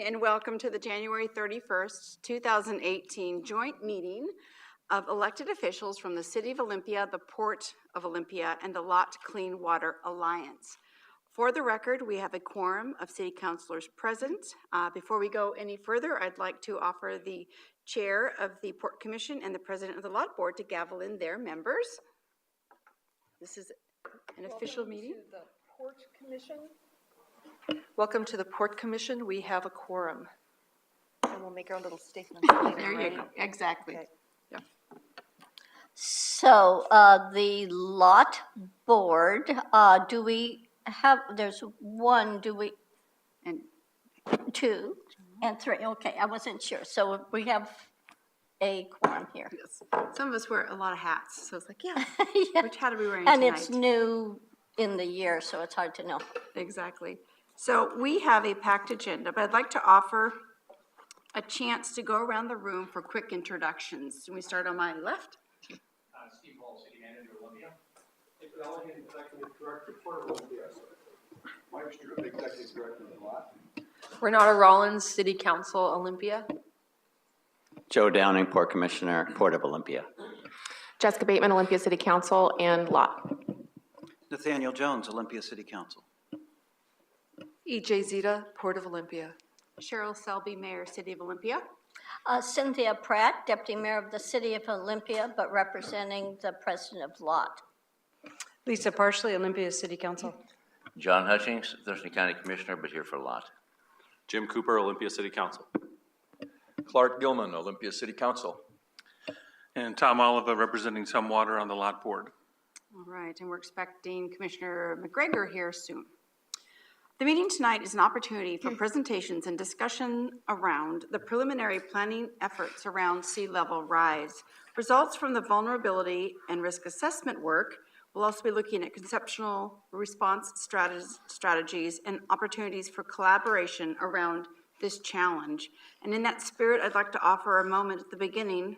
and welcome to the January 31st, 2018 joint meeting of elected officials from the City of Olympia, the Port of Olympia, and the LOTT Clean Water Alliance. For the record, we have a quorum of city councilors present. Before we go any further, I'd like to offer the chair of the Port Commission and the president of the LOTT Board to gavel in their members. This is an official meeting. To the Port Commission. Welcome to the Port Commission. We have a quorum. And we'll make our little statement later. There you go. Exactly. Okay. Yeah. So the LOTT board, do we have, there's one, do we, And two and three? Okay, I wasn't sure. So we have a quorum here. yes, some of us wear a lot of hats, so it's like, yeah, Yeah. which hat are we wearing And tonight? it's new in the year, so it's hard to know. Exactly. So we have a packed agenda, but I'd like to offer a chance to go around the room for quick introductions. Can we start on my left? Steve Hall, City Manager, Olympia. Executive Director, Port of Olympia. Mike Strupp, Executive Director of LOTT. Renata Rollins, City Council, Olympia. Joe Downing, Port Commissioner, Port of Olympia. Jessica Bateman, Olympia City Council, and LOTT. Nathaniel Jones, Olympia City Council. E.J. Zeta, Port of Olympia. Cheryl Selby, Mayor, City of Olympia. Cynthia Pratt, Deputy Mayor of the City of Olympia, but representing the President of LOTT. Lisa Parsley, Olympia City Council. John Hutchings, Thurston County Commissioner, but here for LOTT. Jim Cooper, Olympia City Council. Clark Gilman, Olympia City Council. And Tom Oliva, representing Tumwater on the LOTT board. All right, and we're expecting Commissioner McGregor here soon. The meeting tonight is an opportunity for presentations and discussion around the preliminary planning efforts around sea level rise. Results from the vulnerability and risk assessment work. We'll also be looking at conceptual response strategies and opportunities for collaboration around this challenge. And in that spirit, I'd like to offer a moment at the beginning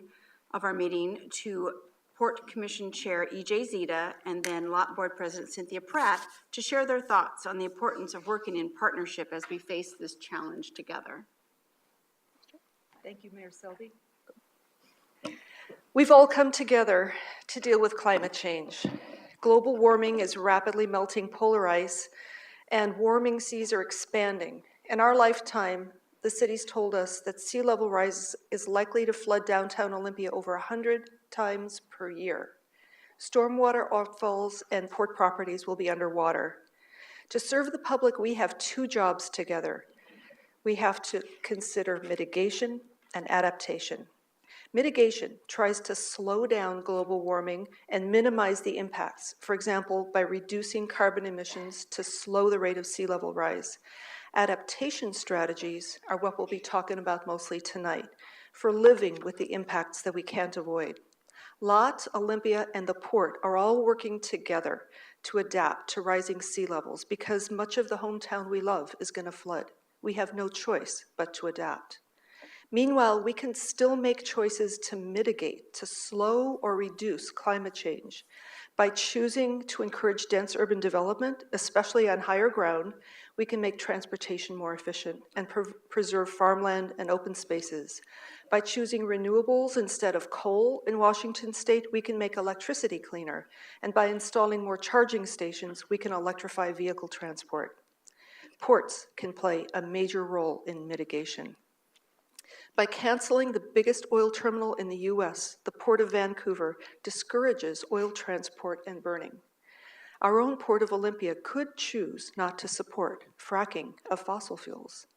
of our meeting to Port Commission Chair E.J. Zeta and then LOTT Board President Cynthia Pratt to share their thoughts on the importance of working in partnership as we face this challenge together. Thank you, Mayor Selby. We've all come together to deal with climate change. Global warming is rapidly melting polar ice, and warming seas are expanding. In our lifetime, the city's told us that sea level rise is likely to flood downtown Olympia over 100 times per year. Stormwater outfalls and port properties will be underwater. To serve the public, we have two jobs together. We have to consider mitigation and adaptation. Mitigation tries to slow down global warming and minimize the impacts, for example, by reducing carbon emissions to slow the rate of sea level rise. Adaptation strategies are what we'll be talking about mostly tonight for living with the impacts that we can't avoid. LOTT, Olympia, and the Port are all working together to adapt to rising sea levels because much of the hometown we love is going to flood. We have no choice but to adapt. Meanwhile, we can still make choices to mitigate, to slow or reduce climate change by choosing to encourage dense urban development, especially on higher ground. We can make transportation more efficient and preserve farmland and open spaces. By choosing renewables instead of coal in Washington state, we can make electricity cleaner. And by installing more charging stations, we can electrify vehicle transport. Ports can play a major role in mitigation. By canceling the biggest oil terminal in the US, the Port of Vancouver discourages oil transport and burning. Our own Port of Olympia could choose not to support fracking of fossil fuels.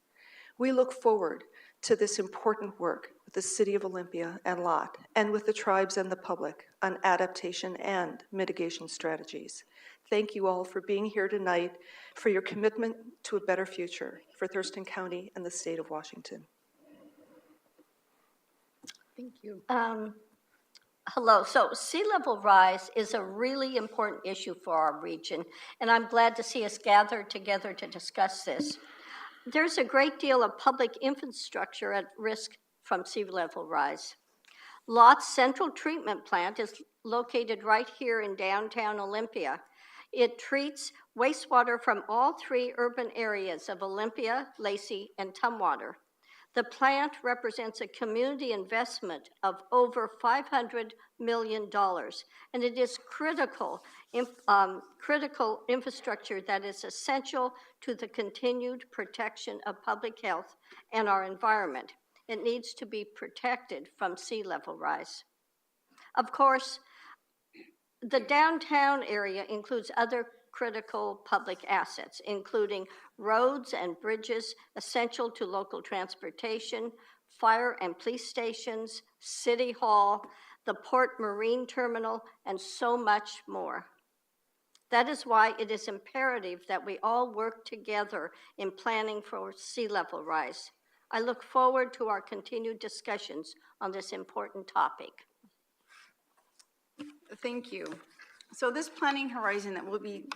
We look forward to this important work with the City of Olympia and LOTT, and with the tribes and the public on adaptation and mitigation strategies. Thank you all for being here tonight, for your commitment to a better future for Thurston County and the state of Washington. Thank you. Hello. So sea level rise is a really important issue for our region, and I'm glad to see us gathered together to discuss this. There's a great deal of public infrastructure at risk from sea level rise. LOTT's central treatment plant is located right here in downtown Olympia. It treats wastewater from all three urban areas of Olympia, Lacey, and Tumwater. The plant represents a community investment of over $500 million, and it is critical infrastructure that is essential to the continued protection of public health and our environment. It needs to be protected from sea level rise. Of course, the downtown area includes other critical public assets, including roads and bridges essential to local transportation, fire and police stations, city hall, the port marine terminal, and so much more. That is why it is imperative that we all work together in planning for sea level rise. I look forward to our continued discussions on this important topic. Thank you. So this planning horizon that we'll be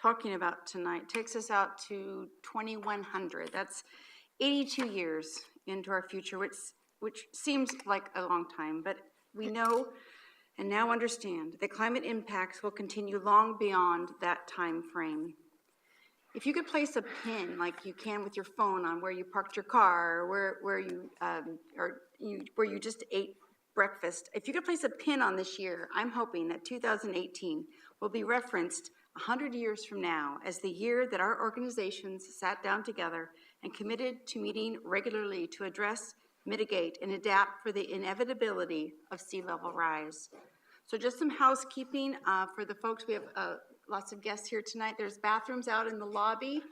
talking about tonight takes us out to 2100. That's 82 years into our future, which seems like a long time, but we know and now understand that climate impacts will continue long beyond that time frame. If you could place a pin, like you can with your phone, on where you parked your car, or where you just ate breakfast, if you could place a pin on this year, I'm hoping that 2018 will be referenced 100 years from now as the year that our organizations sat down together and committed to meeting regularly to address, mitigate, and adapt for the inevitability of sea level rise. So just some housekeeping for the folks. We have lots of guests here tonight. There's bathrooms out in the lobby.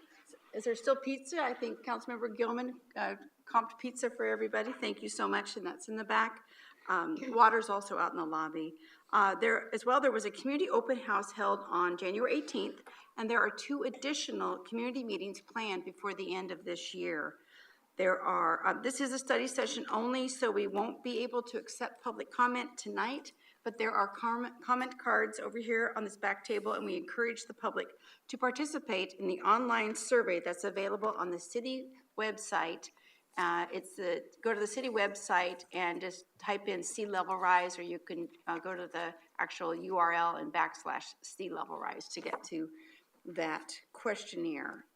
Is there still pizza? I think Councilmember Gilman comped pizza for everybody. Thank you so much, and that's in the back. Water's also out in the lobby. There was a community open house held on January 18th, and there are 2 additional community meetings planned before the end of this year. This is a study session only, so we won't be able to accept public comment tonight, but there are comment cards over here on this back table, and we encourage the public to participate in the online survey that's available on the city website. Go to the city website and just type in sea level rise, or you can go to the actual URL and / sea level rise to get to that questionnaire.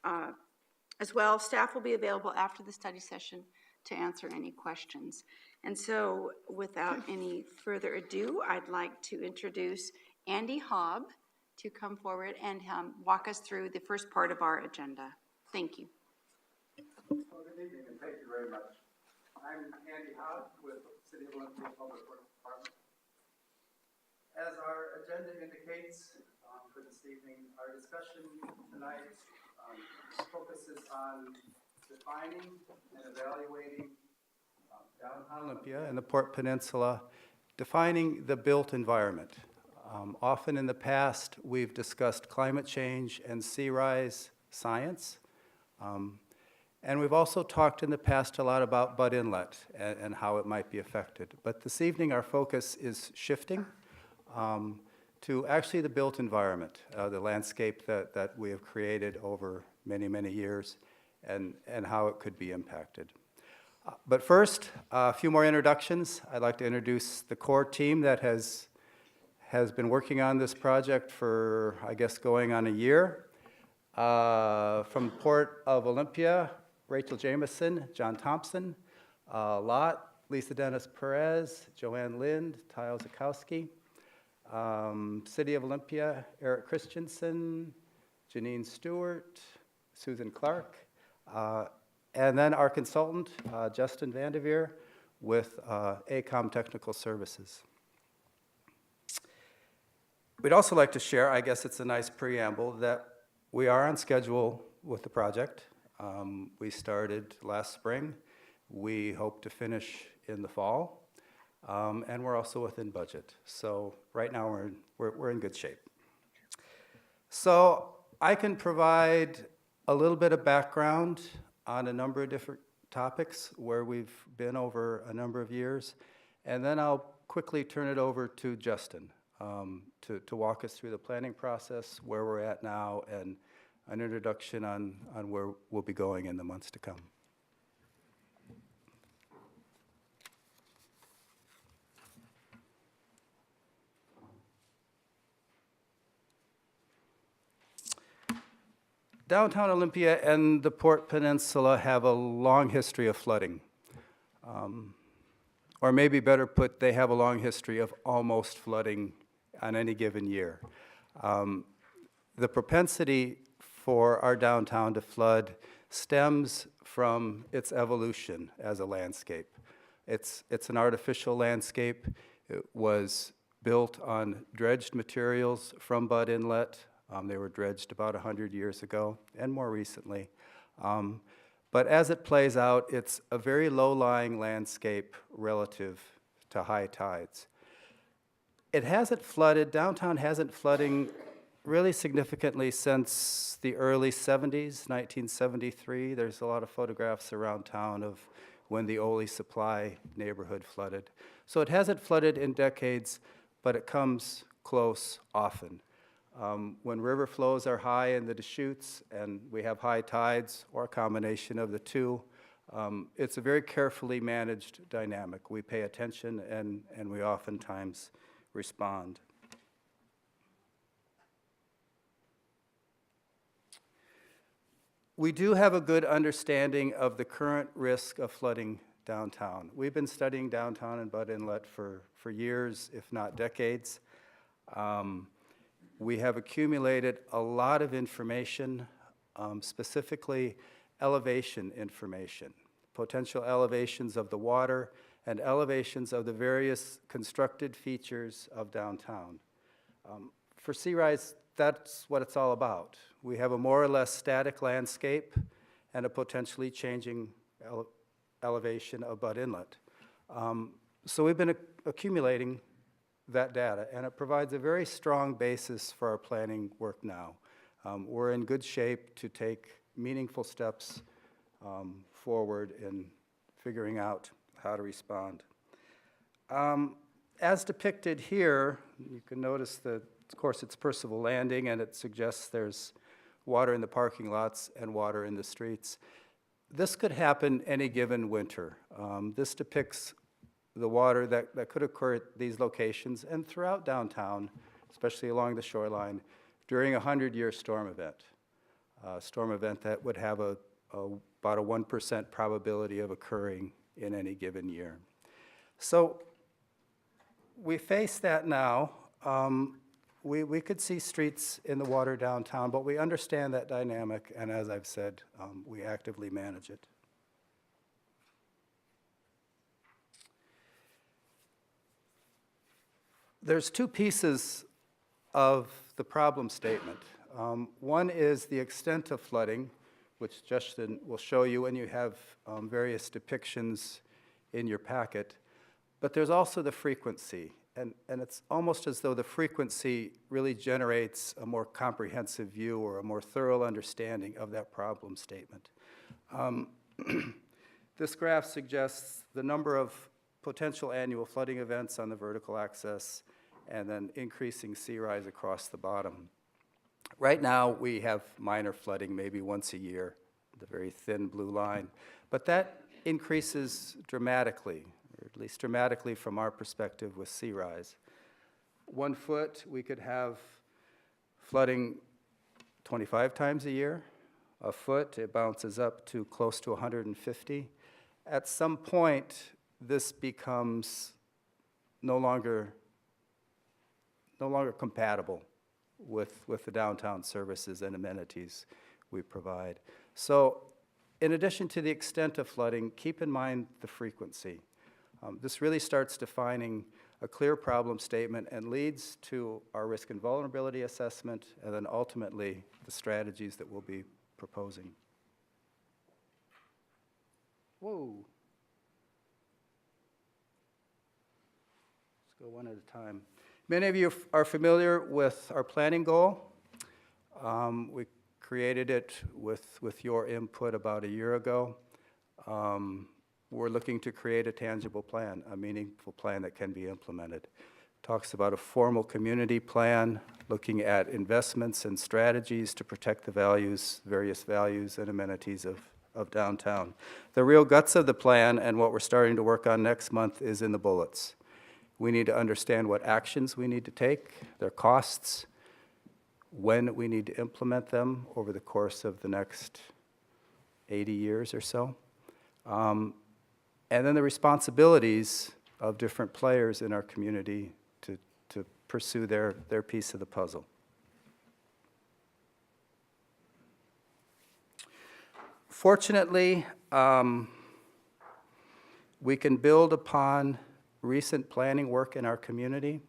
As well, staff will be available after the study session to answer any questions. And so without any further ado, I'd like to introduce Andy Hobb to come forward and walk us through the first part of our agenda. Thank you. Well, good evening, and thank you very much. I'm Andy Hobb with City of Olympia Public Works Department. As our agenda indicates for this evening, our discussion tonight focuses on defining and evaluating downtown Olympia and the Port Peninsula, defining the built environment. Often in the past, we've discussed climate change and sea rise science. And we've also talked in the past a lot about Butt Inlet and how it might be affected. But this evening, our focus is shifting to actually the built environment, the landscape that we have created over many, many years, and how it could be impacted. But first, a few more introductions. I'd like to introduce the core team that has been working on this project for, I guess, going on a year. From Port of Olympia, Rachel Jameson, John Thompson, LOTT, Lisa Dennis Perez, Joanne Lind, Tyle Zakowski, City of Olympia, Eric Christensen, Janine Stewart, Susan Clark, and then our consultant, Justin Vandeveer, with ACOM Technical Services. We'd also like to share, I guess it's a nice preamble, that we are on schedule with the project. We started last spring. We hope to finish in the fall, and we're also within budget. So right now we're in good shape. So I can provide a little bit of background on a number of different topics where we've been over a number of years, and then I'll quickly turn it over to Justin to walk us through the planning process, where we're at now, and an introduction on where we'll be going in the months to come. Downtown Olympia and the Port Peninsula have a long history of flooding. Or maybe better put, they have a long history of almost flooding on any given year. The propensity for our downtown to flood stems from its evolution as a landscape. It's an artificial landscape. It was built on dredged materials from Budd Inlet. They were dredged about 100 years ago and more recently. But as it plays out, it's a very low-lying landscape relative to high tides. It hasn't flooded, downtown hasn't flooding really significantly since the early 70s, 1973. There's a lot of photographs around town of when the Ole Supply neighborhood flooded. So it hasn't flooded in decades, but it comes close often. When river flows are high in the Deschutes and we have high tides, or a combination of the two, it's a very carefully managed dynamic. We pay attention and we oftentimes respond. We do have a good understanding of the current risk of flooding downtown. We've been studying downtown and Budd Inlet for years, if not decades. We have accumulated a lot of information, specifically elevation information, potential elevations of the water and elevations of the various constructed features of downtown. For sea rise, that's what it's all about. We have a more or less static landscape and a potentially changing elevation of Budd Inlet. So we've been accumulating that data, and it provides a very strong basis for our planning work now. We're in good shape to take meaningful steps forward in figuring out how to respond. As depicted here, you can notice that, of course, it's Percival Landing, and it suggests there's water in the parking lots and water in the streets. This could happen any given winter. This depicts the water that could occur at these locations and throughout downtown, especially along the shoreline, during a 100-year storm event. A storm event that would have about a 1% probability of occurring in any given year. So we face that now. We could see streets in the water downtown, but we understand that dynamic, and as I've said, we actively manage it. There's two pieces of the problem statement. One is the extent of flooding, which Justin will show you, and you have various depictions in your packet. But there's also the frequency, and it's almost as though the frequency really generates a more comprehensive view or a more thorough understanding of that problem statement. This graph suggests the number of potential annual flooding events on the vertical axis, and then increasing sea rise across the bottom. Right now, we have minor flooding maybe once a year, the very thin blue line. But that increases dramatically, or at least dramatically from our perspective with sea rise. 1 foot, we could have flooding 25 times a year. A foot, it bounces up to close to 150. At some point, this becomes no longer compatible with the downtown services and amenities we provide. So in addition to the extent of flooding, keep in mind the frequency. This really starts defining a clear problem statement and leads to our risk and vulnerability assessment, and then ultimately the strategies that we'll be proposing. Whoa. Let's go one at a time. Many of you are familiar with our planning goal. We created it with your input about a year ago. We're looking to create a tangible plan, a meaningful plan that can be implemented. Talks about a formal community plan, looking at investments and strategies to protect the various values and amenities of downtown. The real guts of the plan and what we're starting to work on next month is in the bullets. We need to understand what actions we need to take, their costs, when we need to implement them over the course of the next 80 years or so. And then the responsibilities of different players in our community to pursue their piece of the puzzle. Fortunately, we can build upon recent planning work in our community.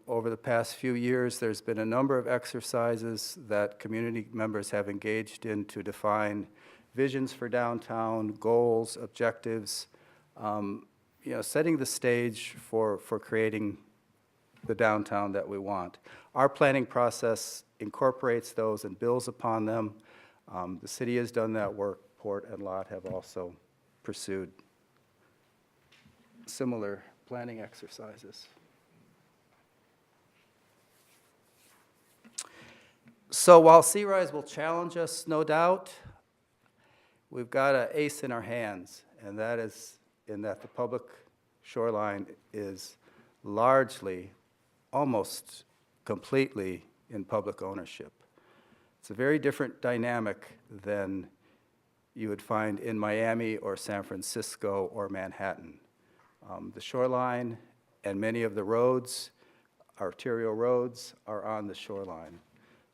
Over the past few years, there's been a number of exercises that community members have engaged in to define visions for downtown, goals, objectives, setting the stage for creating the downtown that we want. Our planning process incorporates those and builds upon them. The city has done that work. Port and LOTT have also pursued similar planning exercises. So while Sea-Rise will challenge us, no doubt, we've got an ace in our hands, and that is in that the public shoreline is largely, almost completely in public ownership. It's a very different dynamic than you would find in Miami or San Francisco or Manhattan. The shoreline and many of the roads, arterial roads, are on the shoreline.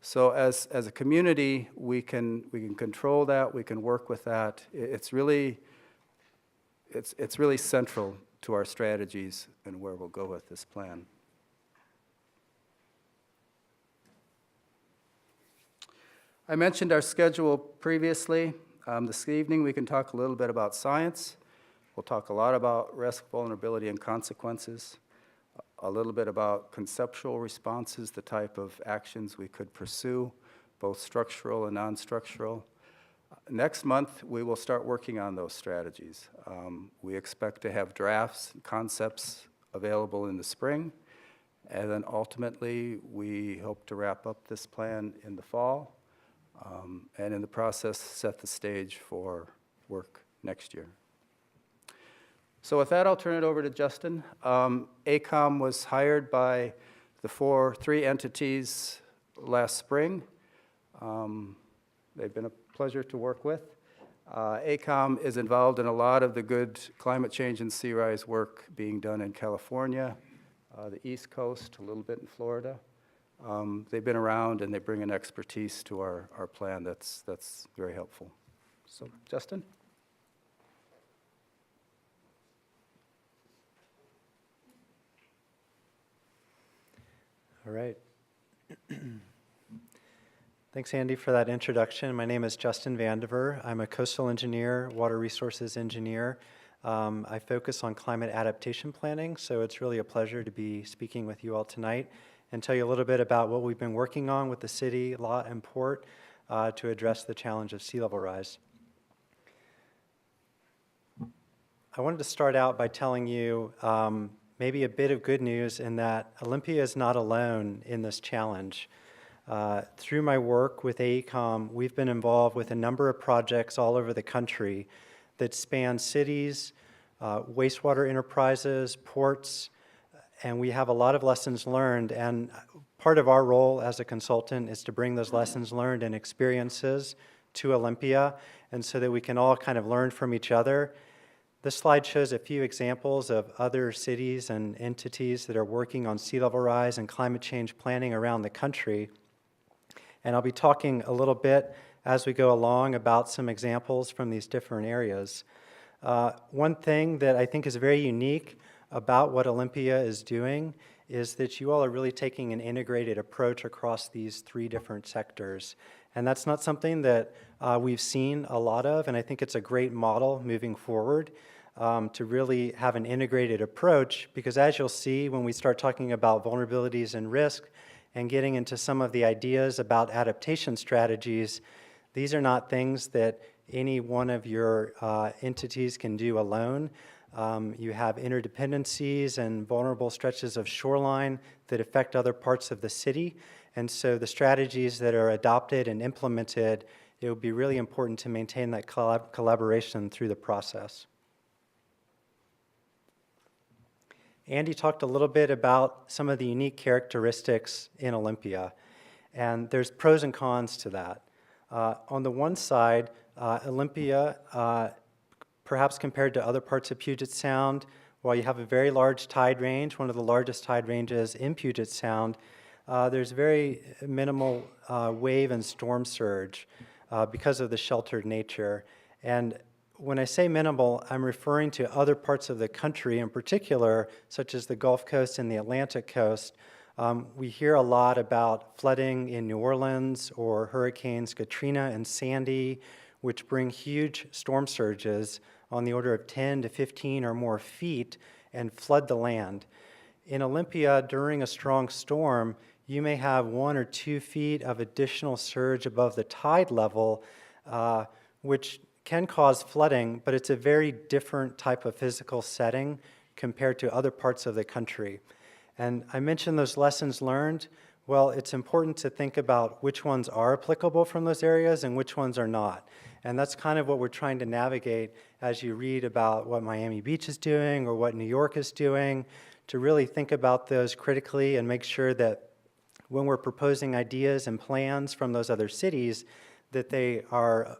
So as a community, we can control that, we can work with that. It's really central to our strategies and where we'll go with this plan. I mentioned our schedule previously. This evening we can talk a little bit about science. We'll talk a lot about risk, vulnerability, and consequences. A little bit about conceptual responses, the type of actions we could pursue, both structural and non-structural. Next month, we will start working on those strategies. We expect to have drafts and concepts available in the spring, and then ultimately, we hope to wrap up this plan in the fall, and in the process, set the stage for work next year. So with that, I'll turn it over to Justin. ACOM was hired by the three entities last spring. They've been a pleasure to work with. ACOM is involved in a lot of the good climate change and sea rise work being done in California, the East Coast, a little bit in Florida. They've been around and they bring an expertise to our plan that's very helpful. So, Justin? All right. Thanks, Andy, for that introduction. My name is Justin Vandiver. I'm a coastal engineer, water resources engineer. I focus on climate adaptation planning, so it's really a pleasure to be speaking with you all tonight and tell you a little bit about what we've been working on with the city, LOTT, and Port to address the challenge of sea level rise. I wanted to start out by telling you maybe a bit of good news in that Olympia is not alone in this challenge. Through my work with AECOM, we've been involved with a number of projects all over the country that span cities, wastewater enterprises, ports, and we have a lot of lessons learned. And part of our role as a consultant is to bring those lessons learned and experiences to Olympia, and so that we can all kind of learn from each other. This slide shows a few examples of other cities and entities that are working on sea level rise and climate change planning around the country. And I'll be talking a little bit as we go along about some examples from these different areas. One thing that I think is very unique about what Olympia is doing is that you all are really taking an integrated approach across these three different sectors. And that's not something that we've seen a lot of, and I think it's a great model moving forward to really have an integrated approach, because as you'll see when we start talking about vulnerabilities and risk and getting into some of the ideas about adaptation strategies, these are not things that any one of your entities can do alone. You have interdependencies and vulnerable stretches of shoreline that affect other parts of the city. And so the strategies that are adopted and implemented, it would be really important to maintain that collaboration through the process. Andy talked a little bit about some of the unique characteristics in Olympia. And there's pros and cons to that. On the one side, Olympia, perhaps compared to other parts of Puget Sound, while you have a very large tide range, one of the largest tide ranges in Puget Sound, there's very minimal wave and storm surge because of the sheltered nature. And when I say minimal, I'm referring to other parts of the country in particular, such as the Gulf Coast and the Atlantic Coast. We hear a lot about flooding in New Orleans or Hurricanes Katrina and Sandy, which bring huge storm surges on the order of 10 to 15 or more feet and flood the land. In Olympia, during a strong storm, you may have 1 or 2 feet of additional surge above the tide level, which can cause flooding, but it's a very different type of physical setting compared to other parts of the country. And I mentioned those lessons learned. Well, it's important to think about which ones are applicable from those areas and which ones are not. And that's kind of what we're trying to navigate as you read about what Miami Beach is doing or what New York is doing, to really think about those critically and make sure that when we're proposing ideas and plans from those other cities, that they are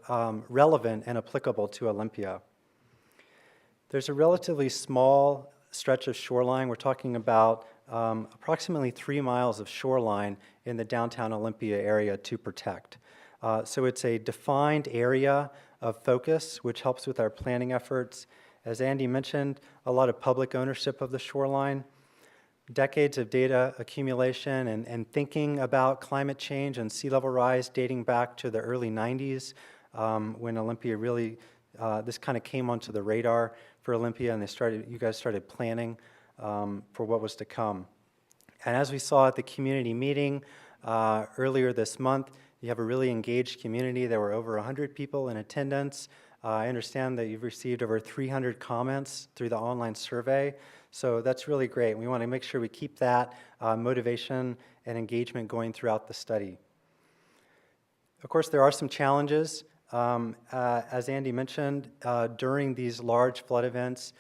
relevant and applicable to Olympia. There's a relatively small stretch of shoreline. We're talking about approximately 3 miles of shoreline in the downtown Olympia area to protect. So it's a defined area of focus, which helps with our planning efforts. As Andy mentioned, a lot of public ownership of the shoreline, decades of data accumulation and thinking about climate change and sea level rise dating back to the early 90s when Olympia really, this kind of came onto the radar for Olympia, and you guys started planning for what was to come. And as we saw at the community meeting earlier this month, you have a really engaged community. There were over 100 people in attendance. I understand that you've received over 300 comments through the online survey. So that's really great. We want to make sure we keep that motivation and engagement going throughout the study. Of course, there are some challenges. As Andy mentioned, during these large flood events,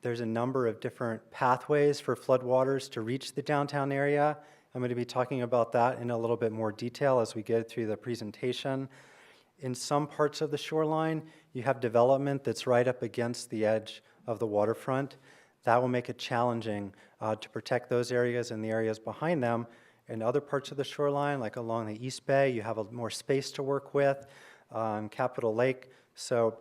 there's a number of different pathways for floodwaters to reach the downtown area. I'm going to be talking about that in a little bit more detail as we go through the presentation. In some parts of the shoreline, you have development that's right up against the edge of the waterfront. That will make it challenging to protect those areas and the areas behind them. In other parts of the shoreline, like along the East Bay, you have more space to work with, Capitol Lake. So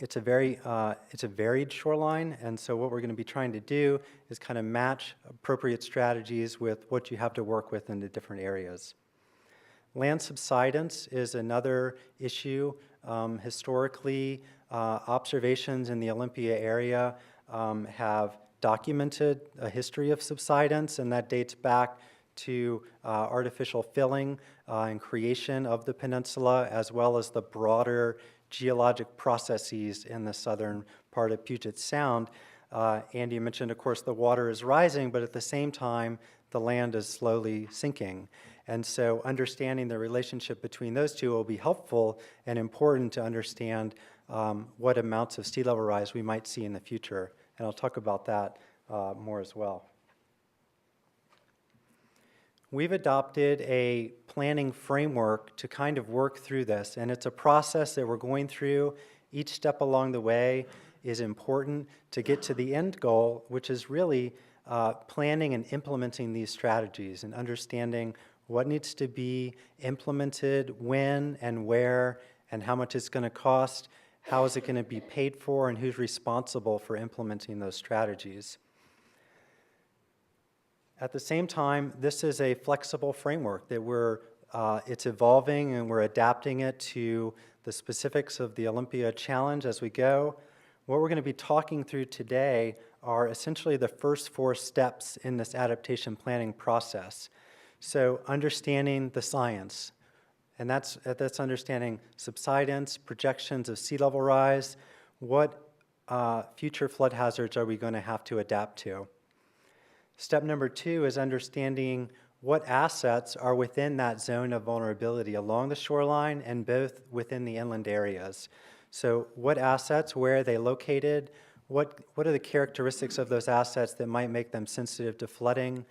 it's a varied shoreline, and so what we're going to be trying to do is kind of match appropriate strategies with what you have to work with in the different areas. Land subsidence is another issue. Historically, observations in the Olympia area have documented a history of subsidence, and that dates back to artificial filling and creation of the peninsula, as well as the broader geologic processes in the southern part of Puget Sound. Andy mentioned, of course, the water is rising, but at the same time, the land is slowly sinking. And so understanding the relationship between those two will be helpful and important to understand what amounts of sea level rise we might see in the future. And I'll talk about that more as well. We've adopted a planning framework to kind of work through this, and it's a process that we're going through. Each step along the way is important to get to the end goal, which is really planning and implementing these strategies and understanding what needs to be implemented, when and where, and how much it's going to cost, how is it going to be paid for, and who's responsible for implementing those strategies. At the same time, this is a flexible framework that it's evolving and we're adapting it to the specifics of the Olympia Challenge as we go. What we're going to be talking through today are essentially the first 4 steps in this adaptation planning process. So understanding the science, and that's understanding subsidence, projections of sea level rise, what future flood hazards are we going to have to adapt to. Step number 2 is understanding what assets are within that zone of vulnerability along the shoreline and both within the inland areas. So what assets, where are they located? What are the characteristics of those assets that might make them sensitive to flooding?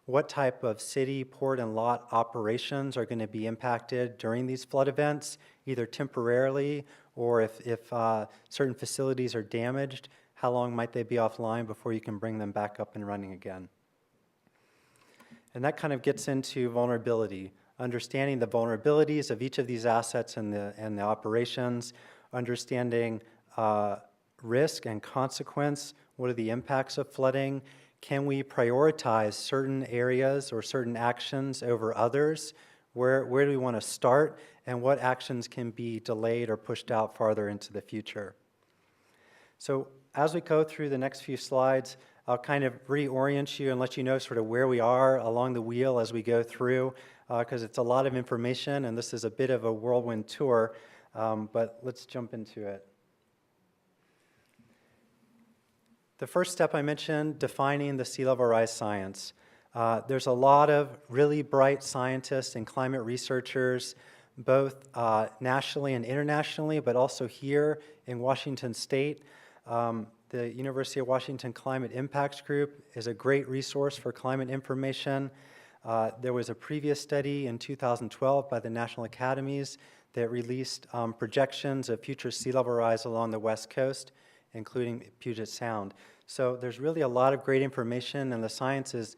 what type of city, port, and lot operations are going to be impacted during these flood events, either temporarily or if certain facilities are damaged, how long might they be offline before you can bring them back up and running again. And that kind of gets into vulnerability, understanding the vulnerabilities of each of these assets and the operations, understanding risk and consequence, what are the impacts of flooding, can we prioritize certain areas or certain actions over others, where do we want to start, and what actions can be delayed or pushed out farther into the future. So as we go through the next few slides, I'll kind of reorient you and let you know sort of where we are along the wheel as we go through, because it's a lot of information and this is a bit of a whirlwind tour, but let's jump into it. The first step I mentioned, defining the sea level rise science. There's a lot of really bright scientists and climate researchers, both nationally and internationally, but also here in Washington State. The University of Washington Climate Impacts Group is a great resource for climate information. There was a previous study in 2012 by the National Academies that released projections of future sea level rise along the West Coast, including Puget Sound. So there's really a lot of great information, and the science is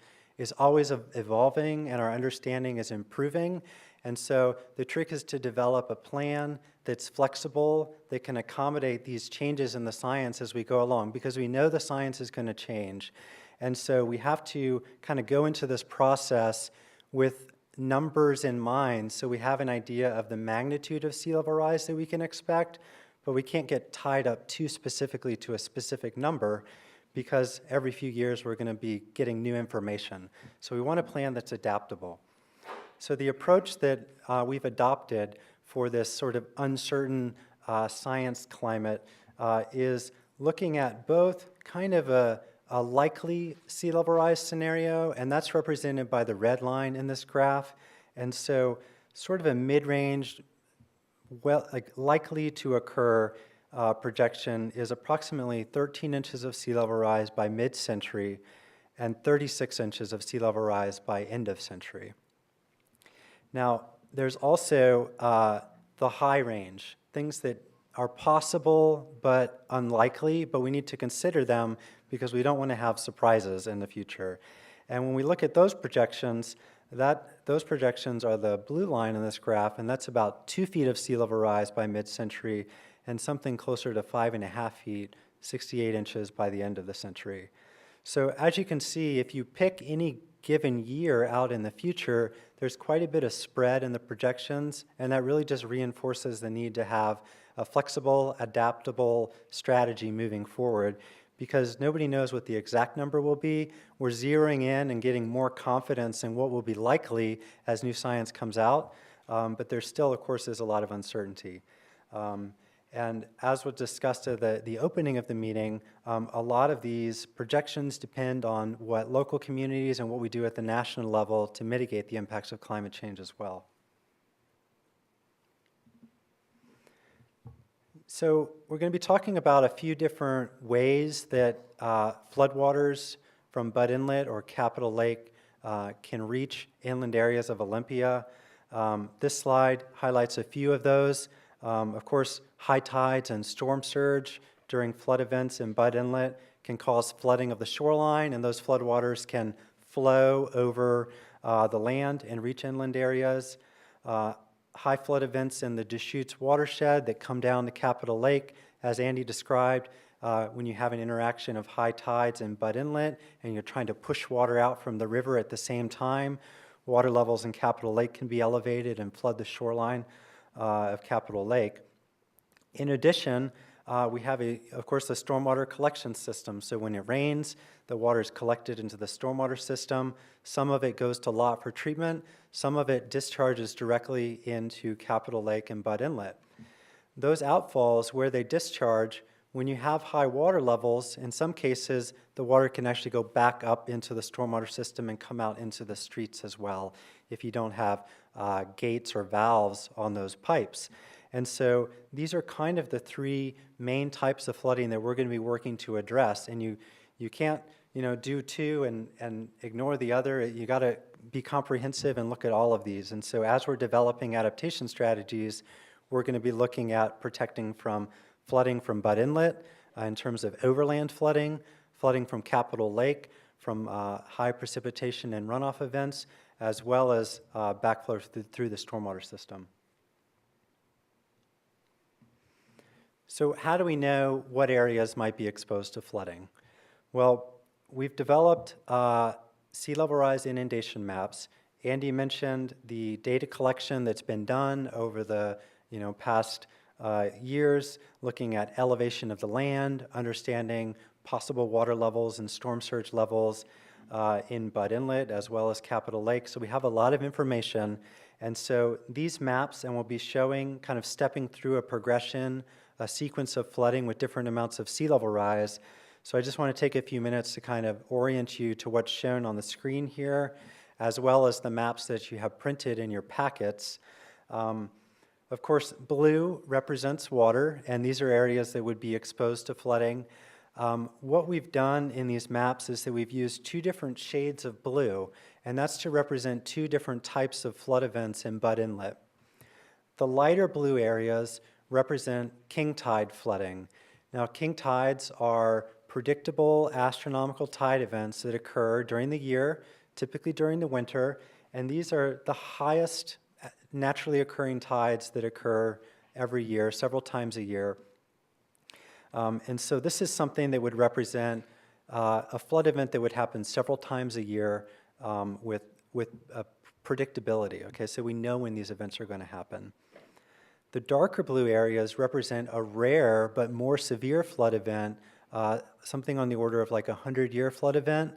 always evolving, and our understanding is improving. And so the trick is to develop a plan that's flexible, that can accommodate these changes in the science as we go along, because we know the science is going to change. And so we have to kind of go into this process with numbers in mind so we have an idea of the magnitude of sea level rise that we can expect, but we can't get tied up too specifically to a specific number because every few years we're going to be getting new information. So we want a plan that's adaptable. So the approach that we've adopted for this sort of uncertain science climate is looking at both kind of a likely sea level rise scenario, and that's represented by the red line in this graph. And so sort of a mid-range, well, like likely to occur projection is approximately 13 inches of sea level rise by mid-century and 36 inches of sea level rise by end of century. Now, there's also the high range, things that are possible but unlikely, but we need to consider them because we don't want to have surprises in the future. And when we look at those projections, those projections are the blue line in this graph, and that's about 2 feet of sea level rise by mid-century and something closer to 5.5 feet, 68 inches by the end of the century. So as you can see, if you pick any given year out in the future, there's quite a bit of spread in the projections, and that really just reinforces the need to have a flexible, adaptable strategy moving forward because nobody knows what the exact number will be. We're zeroing in and getting more confidence in what will be likely as new science comes out, but there still, of course, is a lot of uncertainty. And as was discussed at the opening of the meeting, a lot of these projections depend on what local communities and what we do at the national level to mitigate the impacts of climate change as well. So we're going to be talking about a few different ways that floodwaters from Budd Inlet or Capitol Lake can reach inland areas of Olympia. This slide highlights a few of those. Of course, high tides and storm surge during flood events in Budd Inlet can cause flooding of the shoreline, and those floodwaters can flow over the land and reach inland areas. High flood events in the Deschutes watershed that come down to Capitol Lake, as Andy described, when you have an interaction of high tides in Budd Inlet and you're trying to push water out from the river at the same time, water levels in Capitol Lake can be elevated and flood the shoreline of Capitol Lake. In addition, we have, of course, the stormwater collection system. So when it rains, the water is collected into the stormwater system. Some of it goes to LOTT for treatment. Some of it discharges directly into Capitol Lake and Budd Inlet. Those outfalls where they discharge, when you have high water levels, in some cases, the water can actually go back up into the stormwater system and come out into the streets as well if you don't have gates or valves on those pipes. And so these are kind of the three main types of flooding that we're going to be working to address. And you can't do two and ignore the other. You got to be comprehensive and look at all of these. And so as we're developing adaptation strategies, we're going to be looking at protecting from flooding from Butt Inlet in terms of overland flooding, flooding from Capitol Lake, from high precipitation and runoff events, as well as backflow through the stormwater system. So how do we know what areas might be exposed to flooding? Well, we've developed sea level rise inundation maps. Andy mentioned the data collection that's been done over the past years, looking at elevation of the land, understanding possible water levels and storm surge levels in Butt Inlet as well as Capitol Lake. So we have a lot of information. And so these maps, and we'll be showing kind of stepping through a progression, a sequence of flooding with different amounts of sea level rise. So I just want to take a few minutes to kind of orient you to what's shown on the screen here, as well as the maps that you have printed in your packets. Of course, blue represents water, and these are areas that would be exposed to flooding. What we've done in these maps is that we've used two different shades of blue, and that's to represent two different types of flood events in Butt Inlet. The lighter blue areas represent king tide flooding. Now, king tides are predictable astronomical tide events that occur during the year, typically during the winter, and these are the highest naturally occurring tides that occur every year, several times a year. And so this is something that would represent a flood event that would happen several times a year with predictability. Okay, so we know when these events are going to happen. The darker blue areas represent a rare but more severe flood event, something on the order of like a 100-year flood event,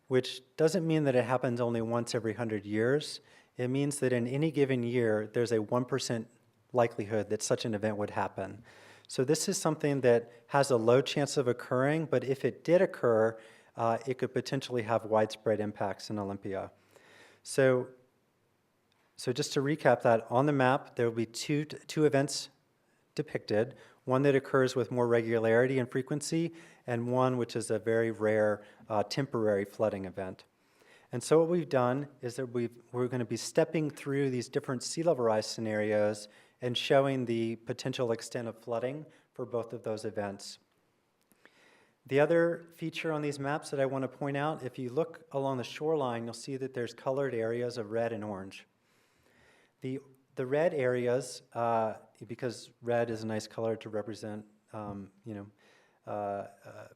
which doesn't mean that it happens only once every 100 years. It means that in any given year, there's a 1% likelihood that such an event would happen. So this is something that has a low chance of occurring, but if it did occur, it could potentially have widespread impacts in Olympia. So just to recap that, on the map, there will be two events depicted, one that occurs with more regularity and frequency, and one which is a very rare temporary flooding event. And so what we've done is that we're going to be stepping through these different sea level rise scenarios and showing the potential extent of flooding for both of those events. The other feature on these maps that I want to point out, if you look along the shoreline, you'll see that there's colored areas of red and orange. The red areas, because red is a nice color to represent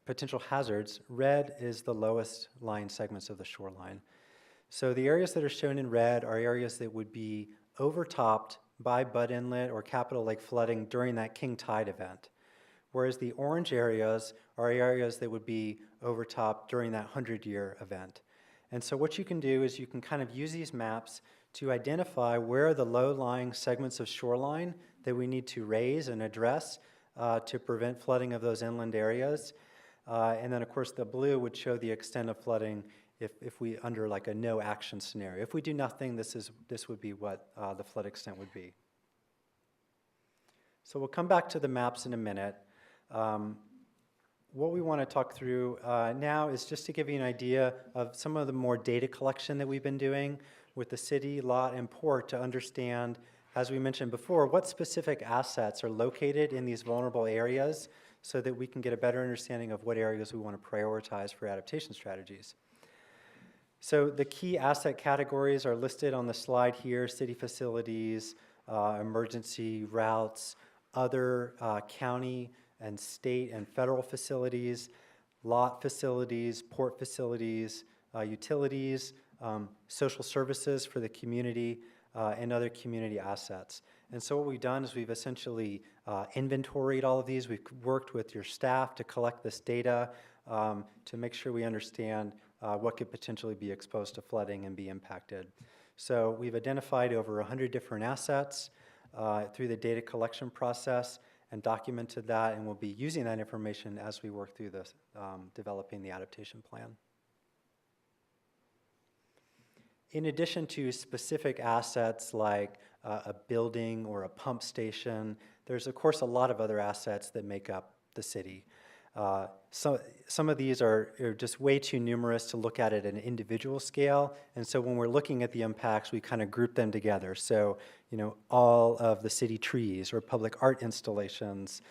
potential hazards, red is the lowest lying segments of the shoreline. So the areas that are shown in red are areas that would be overtopped by Butt Inlet or Capitol Lake flooding during that king tide event, whereas the orange areas are areas that would be overtopped during that 100-year event. And so what you can do is you can kind of use these maps to identify where are the low-lying segments of shoreline that we need to raise and address to prevent flooding of those inland areas. And then, of course, the blue would show the extent of flooding if we, under like a no action scenario. If we do nothing, this would be what the flood extent would be. So we'll come back to the maps in a minute. What we want to talk through now is just to give you an idea of some of the more data collection that we've been doing with the city, LOTT, and port to understand, as we mentioned before, what specific assets are located in these vulnerable areas so that we can get a better understanding of what areas we want to prioritize for adaptation strategies. So the key asset categories are listed on the slide here: city facilities, emergency routes, other county and state and federal facilities, LOTT facilities, port facilities, utilities, social services for the community, and other community assets. And so what we've done is we've essentially inventoried all of these. We've worked with your staff to collect this data to make sure we understand what could potentially be exposed to flooding and be impacted. So we've identified over 100 different assets through the data collection process and documented that, and we'll be using that information as we work through this, developing the adaptation plan. In addition to specific assets like a building or a pump station, there's of course a lot of other assets that make up the city. Some of these are just way too numerous to look at an individual scale, and so when we're looking at the impacts, we kind of group them together. So, all of the city trees or public art installations,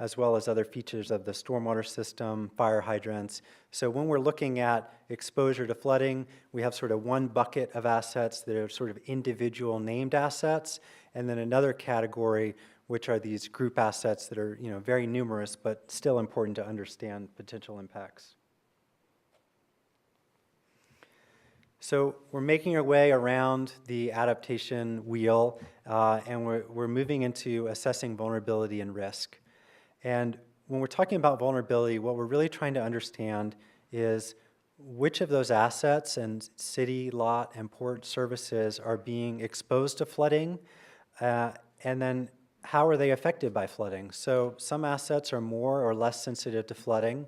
as well as other features of the stormwater system, fire hydrants. So when we're looking at exposure to flooding, we have sort of one bucket of assets that are sort of individual named assets, and then another category which are these group assets that are very numerous but still important to understand potential impacts. So we're making our way around the adaptation wheel, and we're moving into assessing vulnerability and risk. And when we're talking about vulnerability, what we're really trying to understand is which of those assets and city, lot, and port services are being exposed to flooding, and then how are they affected by flooding? So some assets are more or less sensitive to flooding.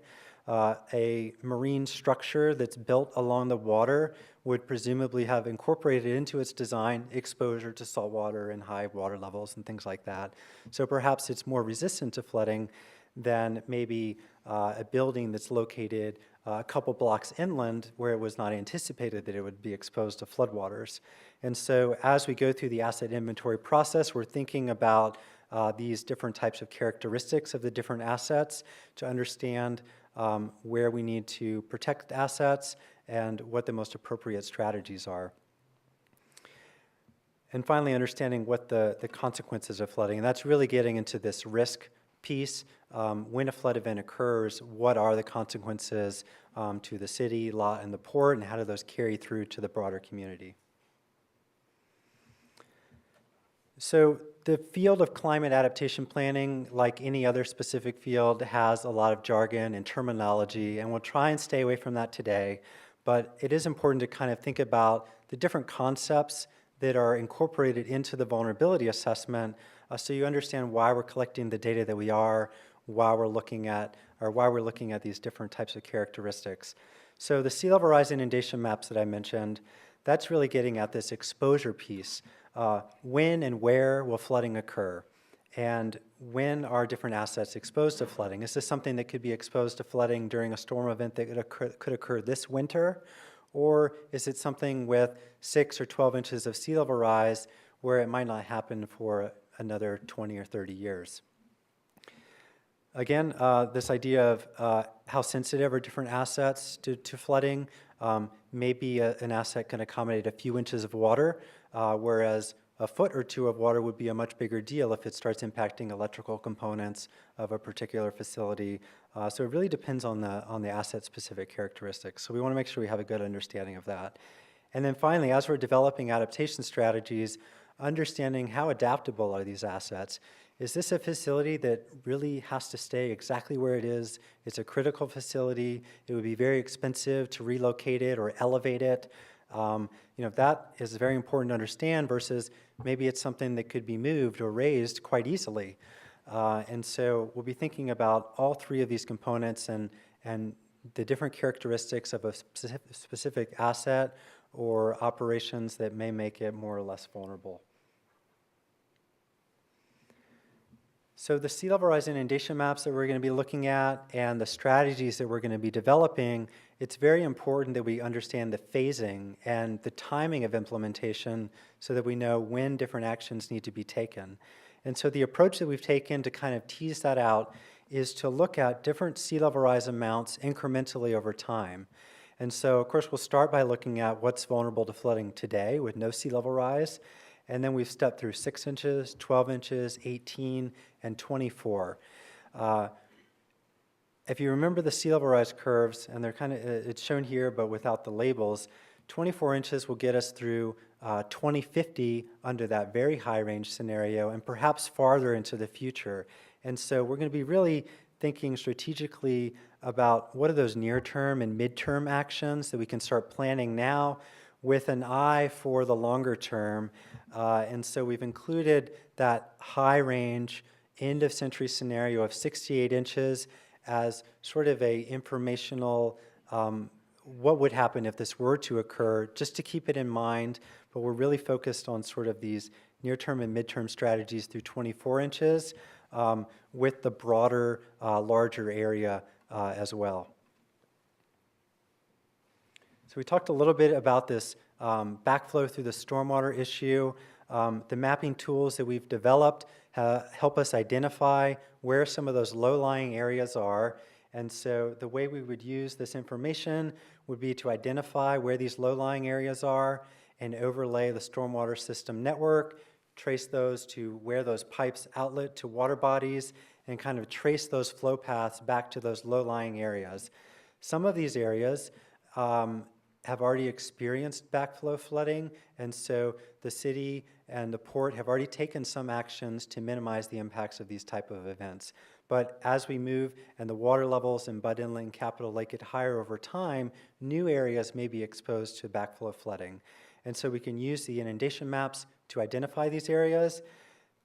A marine structure that's built along the water would presumably have incorporated into its design exposure to salt water and high water levels and things like that. So perhaps it's more resistant to flooding than maybe a building that's located a couple blocks inland where it was not anticipated that it would be exposed to floodwaters. And so as we go through the asset inventory process, we're thinking about these different types of characteristics of the different assets to understand where we need to protect assets and what the most appropriate strategies are. And finally, understanding what the consequences of flooding. And that's really getting into this risk piece. When a flood event occurs, what are the consequences to the city, lot, and the port, and how do those carry through to the broader community? So the field of climate adaptation planning, like any other specific field, has a lot of jargon and terminology, and we'll try and stay away from that today. But it is important to kind of think about the different concepts that are incorporated into the vulnerability assessment, so you understand why we're collecting the data that we are, why we're looking at these different types of characteristics. So the sea level rise inundation maps that I mentioned, that's really getting at this exposure piece. When and where will flooding occur? And when are different assets exposed to flooding? Is this something that could be exposed to flooding during a storm event that could occur this winter? Or is it something with 6 or 12 inches of sea level rise where it might not happen for another 20 or 30 years? Again, this idea of how sensitive are different assets to flooding. Maybe an asset can accommodate a few inches of water, whereas a foot or two of water would be a much bigger deal if it starts impacting electrical components of a particular facility. So it really depends on the asset-specific characteristics. So we want to make sure we have a good understanding of that. And then finally, as we're developing adaptation strategies, understanding how adaptable are these assets. Is this a facility that really has to stay exactly where it is? It's a critical facility. It would be very expensive to relocate it or elevate it. That is very important to understand versus maybe it's something that could be moved or raised quite easily. And so we'll be thinking about all three of these components and the different characteristics of a specific asset or operations that may make it more or less vulnerable. So the sea level rise inundation maps that we're going to be looking at and the strategies that we're going to be developing, it's very important that we understand the phasing and the timing of implementation so that we know when different actions need to be taken. And so the approach that we've taken to kind of tease that out is to look at different sea level rise amounts incrementally over time. And so, of course, we'll start by looking at what's vulnerable to flooding today with no sea level rise. And then we've stepped through 6 inches, 12 inches, 18, and 24. If you remember the sea level rise curves, and they're kind of, it's shown here but without the labels, 24 inches will get us through 2050 under that very high range scenario and perhaps farther into the future. And so we're going to be really thinking strategically about what are those near-term and mid-term actions that we can start planning now with an eye for the longer term. And so we've included that high range end of century scenario of 68 inches as sort of a informational what would happen if this were to occur, just to keep it in mind. But we're really focused on sort of these near-term and mid-term strategies through 24 inches. with the broader, larger area as well. So we talked a little bit about this backflow through the stormwater issue. The mapping tools that we've developed help us identify where some of those low-lying areas are. And so the way we would use this information would be to identify where these low-lying areas are and overlay the stormwater system network, trace those to where those pipes outlet to water bodies, and kind of trace those flow paths back to those low-lying areas. Some of these areas have already experienced backflow flooding, and so the city and the port have already taken some actions to minimize the impacts of these type of events. But as we move and the water levels in Bud Inlet and Capitol Lake get higher over time, new areas may be exposed to backflow flooding. And so we can use the inundation maps to identify these areas.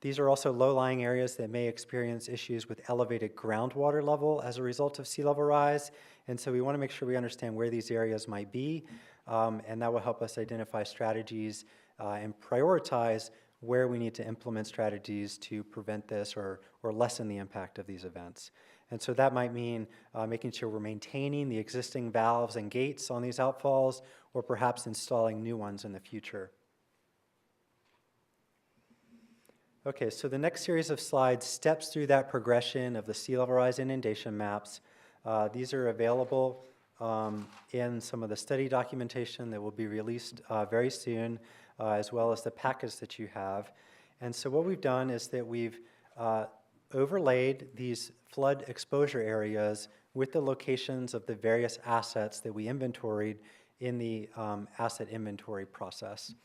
These are also low-lying areas that may experience issues with elevated groundwater level as a result of sea level rise. And so we want to make sure we understand where these areas might be, and that will help us identify strategies and prioritize where we need to implement strategies to prevent this or lessen the impact of these events. And so that might mean making sure we're maintaining the existing valves and gates on these outfalls, or perhaps installing new ones in the future. Okay, so the next series of slides steps through that progression of the sea level rise inundation maps. These are available in some of the study documentation that will be released very soon, as well as the package that you have. And so what we've done is that we've overlaid these flood exposure areas with the locations of the various assets that we inventoried in the asset inventory process.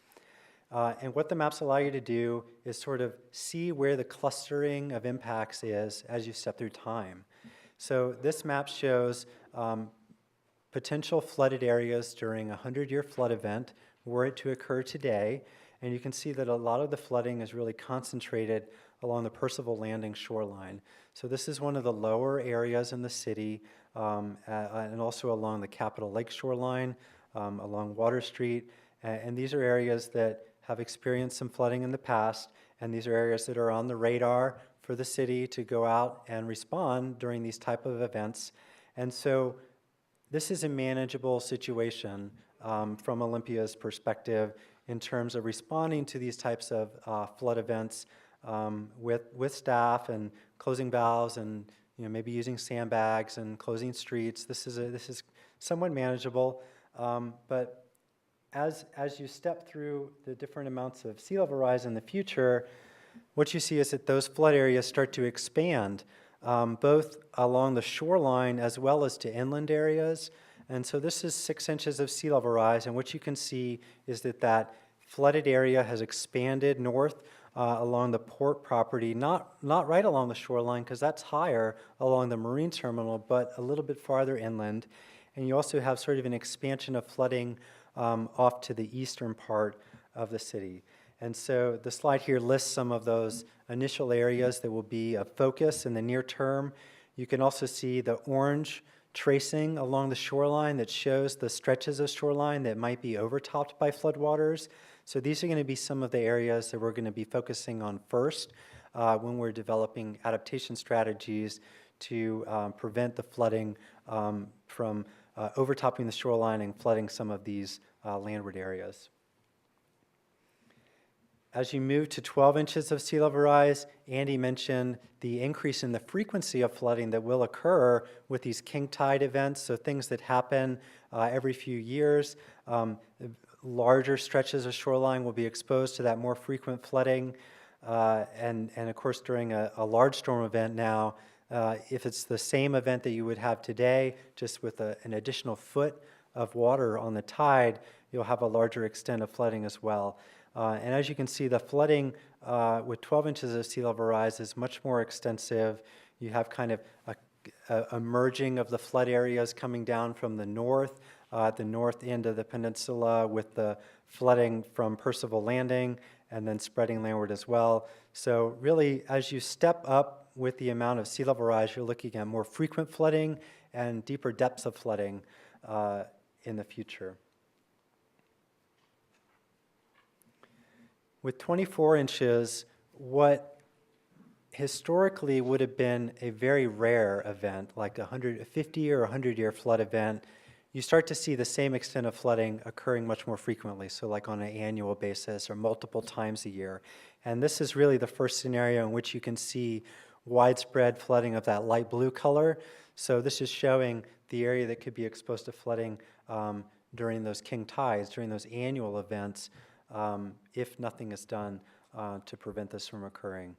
And what the maps allow you to do is sort of see where the clustering of impacts is as you step through time. So this map shows potential flooded areas during a 100-year flood event were it to occur today. And you can see that a lot of the flooding is really concentrated along the Percival Landing shoreline. So this is one of the lower areas in the city, and also along the Capitol Lake shoreline, along Water Street. And these are areas that have experienced some flooding in the past, and these are areas that are on the radar for the city to go out and respond during these type of events. And so this is a manageable situation from Olympia's perspective in terms of responding to these types of flood events with staff and closing valves and maybe using sandbags and closing streets. This is somewhat manageable, but as you step through the different amounts of sea level rise in the future, what you see is that those flood areas start to expand, both along the shoreline as well as to inland areas. And so this is 6 inches of sea level rise, and what you can see is that flooded area has expanded north along the port property, not right along the shoreline because that's higher along the marine terminal, but a little bit farther inland. And you also have sort of an expansion of flooding off to the eastern part of the city. And so the slide here lists some of those initial areas that will be a focus in the near term. You can also see the orange tracing along the shoreline that shows the stretches of shoreline that might be overtopped by floodwaters. So these are going to be some of the areas that we're going to be focusing on first when we're developing adaptation strategies to prevent the flooding from overtopping the shoreline and flooding some of these landward areas. As you move to 12 inches of sea level rise, Andy mentioned the increase in the frequency of flooding that will occur with these king tide events, so things that happen every few years. Larger stretches of shoreline will be exposed to that more frequent flooding. And of course, during a large storm event now, if it's the same event that you would have today, just with an additional foot of water on the tide, you'll have a larger extent of flooding as well. And as you can see, the flooding with 12 inches of sea level rise is much more extensive. You have kind of a merging of the flood areas coming down from the north, at the north end of the peninsula, with the flooding from Percival Landing and then spreading landward as well. So really, as you step up with the amount of sea level rise, you're looking at more frequent flooding and deeper depths of flooding in the future. With 24 inches, what historically would have been a very rare event, like a 50 or 100-year flood event, you start to see the same extent of flooding occurring much more frequently, so like on an annual basis or multiple times a year. And this is really the first scenario in which you can see widespread flooding of that light blue color. So this is showing the area that could be exposed to flooding during those king tides, during those annual events, if nothing is done to prevent this from occurring.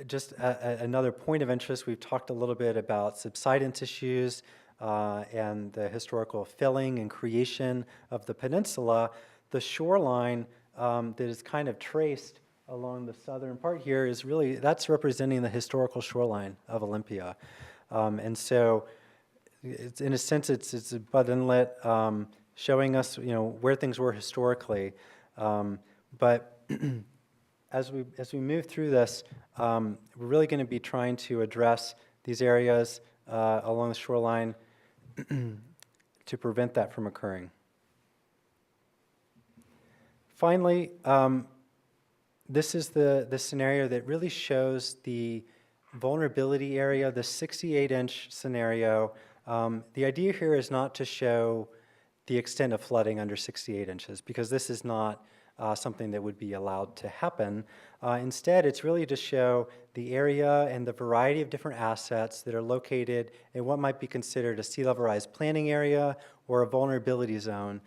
Just another point of interest, we've talked a little bit about subsidence issues and the historical filling and creation of the peninsula. The shoreline that is kind of traced along the southern part here is really, that's representing the historical shoreline of Olympia. And so, it's, in a sense, it's a Bud Inlet showing us, where things were historically. But as we move through this, we're really going to be trying to address these areas along the shoreline to prevent that from occurring. Finally, this is the scenario that really shows the vulnerability area, the 68-inch scenario. The idea here is not to show the extent of flooding under 68 inches, because this is not something that would be allowed to happen. Instead, it's really to show the area and the variety of different assets that are located in what might be considered a sea level rise planning area or a vulnerability zone.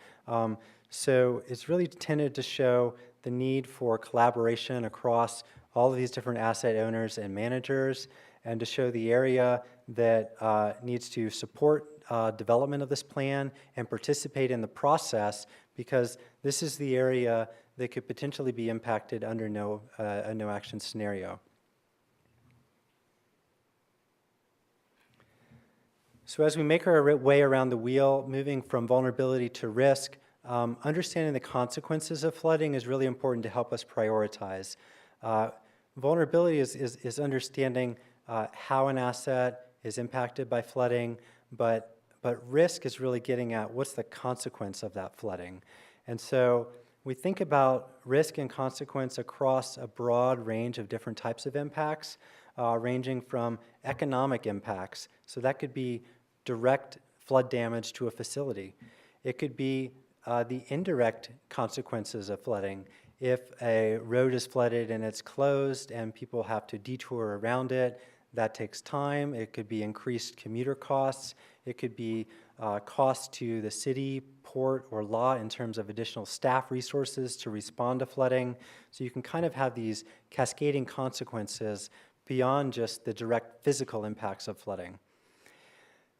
So it's really intended to show the need for collaboration across all of these different asset owners and managers, and to show the area that needs to support development of this plan and participate in the process, because this is the area that could potentially be impacted under a no-action scenario. So as we make our way around the wheel, moving from vulnerability to risk, understanding the consequences of flooding is really important to help us prioritize. Vulnerability is understanding how an asset is impacted by flooding, but risk is really getting at what's the consequence of that flooding. And so we think about risk and consequence across a broad range of different types of impacts, ranging from economic impacts. So that could be direct flood damage to a facility. It could be the indirect consequences of flooding. If a road is flooded and it's closed and people have to detour around it, that takes time. It could be increased commuter costs. It could be costs to the city, port, or LOTT in terms of additional staff resources to respond to flooding. So you can kind of have these cascading consequences beyond just the direct physical impacts of flooding.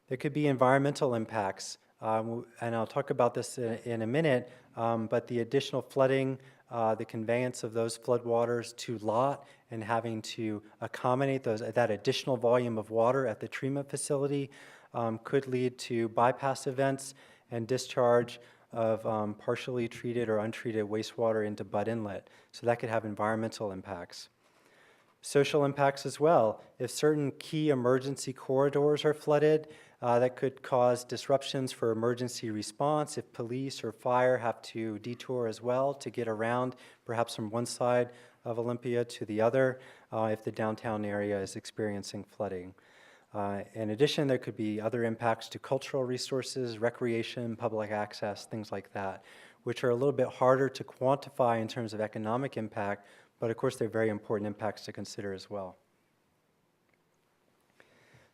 There could be environmental impacts, and I'll talk about this in a minute, but the additional flooding, the conveyance of those floodwaters to LOTT and having to accommodate that additional volume of water at the treatment facility could lead to bypass events and discharge of partially treated or untreated wastewater into Bud Inlet. So that could have environmental impacts. Social impacts as well. If certain key emergency corridors are flooded, that could cause disruptions for emergency response if police or fire have to detour as well to get around, perhaps from one side of Olympia to the other, if the downtown area is experiencing flooding. In addition, there could be other impacts to cultural resources, recreation, public access, things like that, which are a little bit harder to quantify in terms of economic impact, but of course they're very important impacts to consider as well.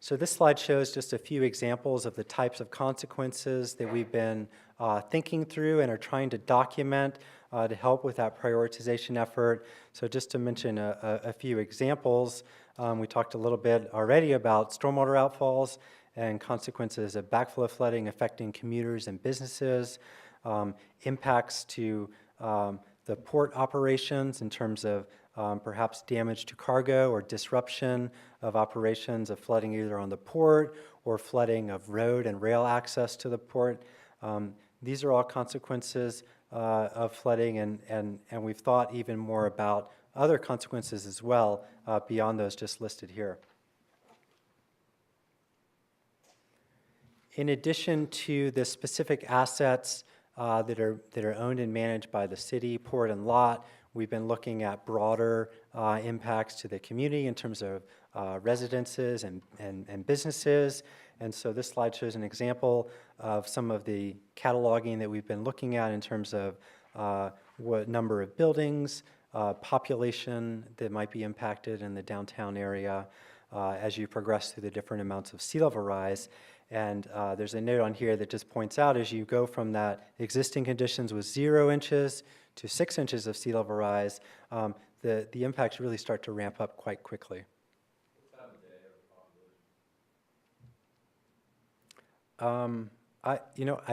So this slide shows just a few examples of the types of consequences that we've been thinking through and are trying to document to help with that prioritization effort. So just to mention a few examples, we talked a little bit already about stormwater outfalls and consequences of backflow flooding affecting commuters and businesses, impacts to the port operations in terms of perhaps damage to cargo or disruption of operations of flooding either on the port or flooding of road and rail access to the port. These are all consequences of flooding, and we've thought even more about other consequences as well beyond those just listed here. In addition to the specific assets that are owned and managed by the city, port, and LOTT, We've been looking at broader impacts to the community in terms of residences and businesses. And so this slide shows an example of some of the cataloging that we've been looking at in terms of what number of buildings, population that might be impacted in the downtown area as you progress through the different amounts of sea level rise. And there's a note on here that just points out as you go from that existing conditions with 0 inches to 6 inches of sea level rise, the impacts really start to ramp up quite quickly. I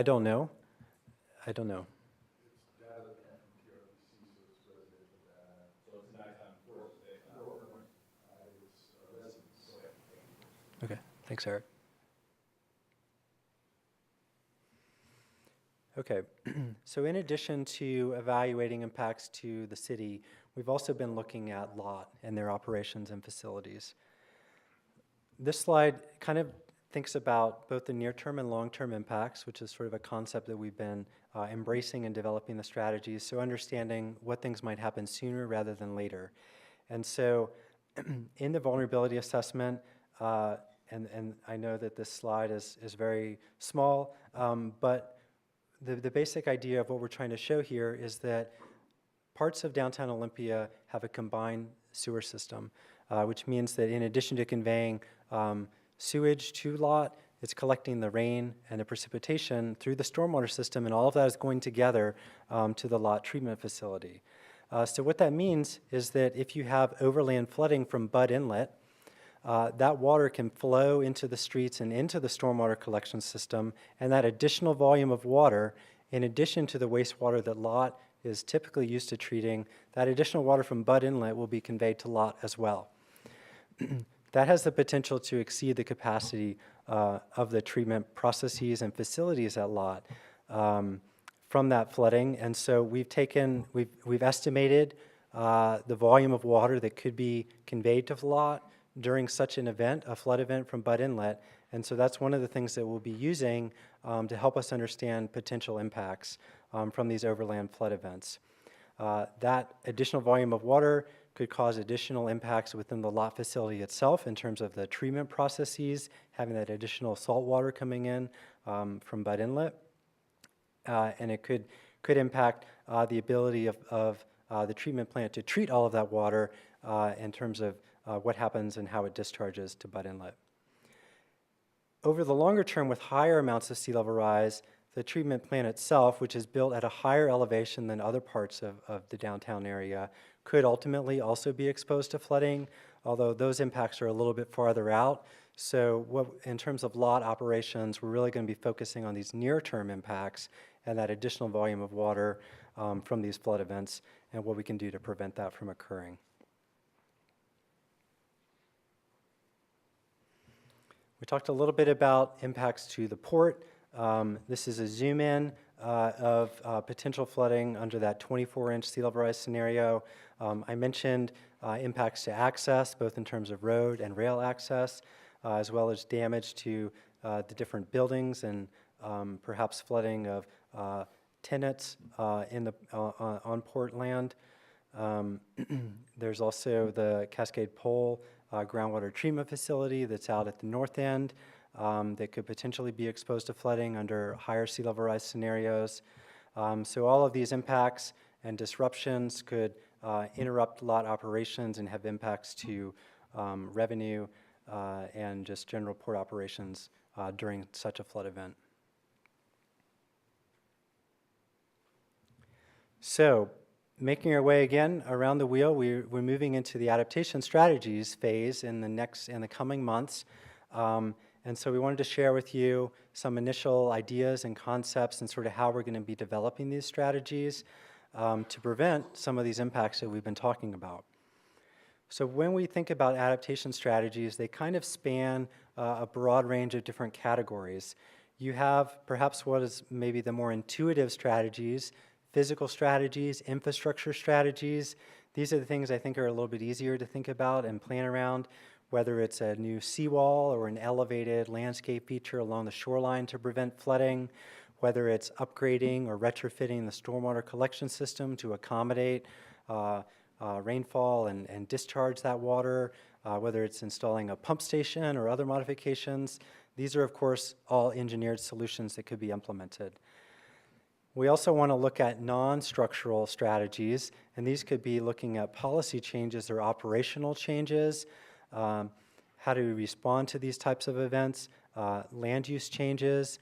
don't know. I don't know. Okay, thanks, Eric. Okay, so in addition to evaluating impacts to the city, we've also been looking at LOTT and their operations and facilities. This slide kind of thinks about both the near-term and long-term impacts, which is sort of a concept that we've been embracing and developing the strategies, so understanding what things might happen sooner rather than later. And so in the vulnerability assessment, and I know that this slide is very small, but the basic idea of what we're trying to show here is that parts of downtown Olympia have a combined sewer system, which means that in addition to conveying sewage to LOTT, it's collecting the rain and the precipitation through the stormwater system, and all of that is going together to the LOTT treatment facility. So what that means is that if you have overland flooding from Budd Inlet, that water can flow into the streets and into the stormwater collection system, and that additional volume of water, in addition to the wastewater that LOTT is typically used to treating, that additional water from Budd Inlet will be conveyed to LOTT as well. That has the potential to exceed the capacity of the treatment processes and facilities at LOTT from that flooding, and so we've estimated the volume of water that could be conveyed to LOTT during such an event, a flood event from Budd Inlet, and so that's one of the things that we'll be using to help us understand potential impacts from these overland flood events. That additional volume of water could cause additional impacts within the LOTT facility itself in terms of the treatment processes, having that additional salt water coming in from Budd Inlet, and it could impact the ability of the treatment plant to treat all of that water in terms of what happens and how it discharges to Budd Inlet. Over the longer term, with higher amounts of sea level rise, the treatment plant itself, which is built at a higher elevation than other parts of the downtown area, could ultimately also be exposed to flooding, although those impacts are a little bit farther out. So in terms of LOTT operations, we're really going to be focusing on these near-term impacts and that additional volume of water from these flood events and what we can do to prevent that from occurring. We talked a little bit about impacts to the port. This is a zoom in of potential flooding under that 24-inch sea level rise scenario. I mentioned impacts to access, both in terms of road and rail access, as well as damage to the different buildings and perhaps flooding of tenants on port land. There's also the Cascade Pole groundwater treatment facility that's out at the north end that could potentially be exposed to flooding under higher sea level rise scenarios. So all of these impacts and disruptions could interrupt LOTT operations and have impacts to revenue and just general port operations during such a flood event. So, making our way again around the wheel, we're moving into the adaptation strategies phase in the coming months. And so we wanted to share with you some initial ideas and concepts and sort of how we're going to be developing these strategies to prevent some of these impacts that we've been talking about. So when we think about adaptation strategies, they kind of span a broad range of different categories. You have perhaps what is maybe the more intuitive strategies, physical strategies, infrastructure strategies. These are the things I think are a little bit easier to think about and plan around, whether it's a new seawall or an elevated landscape feature along the shoreline to prevent flooding, whether it's upgrading or retrofitting the stormwater collection system to accommodate rainfall and discharge that water, whether it's installing a pump station or other modifications. These are, of course, all engineered solutions that could be implemented. We also want to look at non-structural strategies, and these could be looking at policy changes or operational changes. How do we respond to these types of events? Land use changes,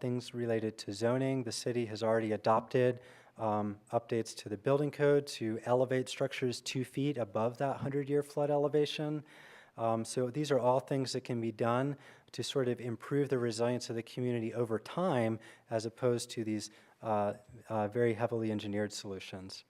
things related to zoning. The city has already adopted updates to the building code to elevate structures 2 feet above that 100-year flood elevation. So these are all things that can be done to sort of improve the resilience of the community over time, as opposed to these very heavily engineered solutions.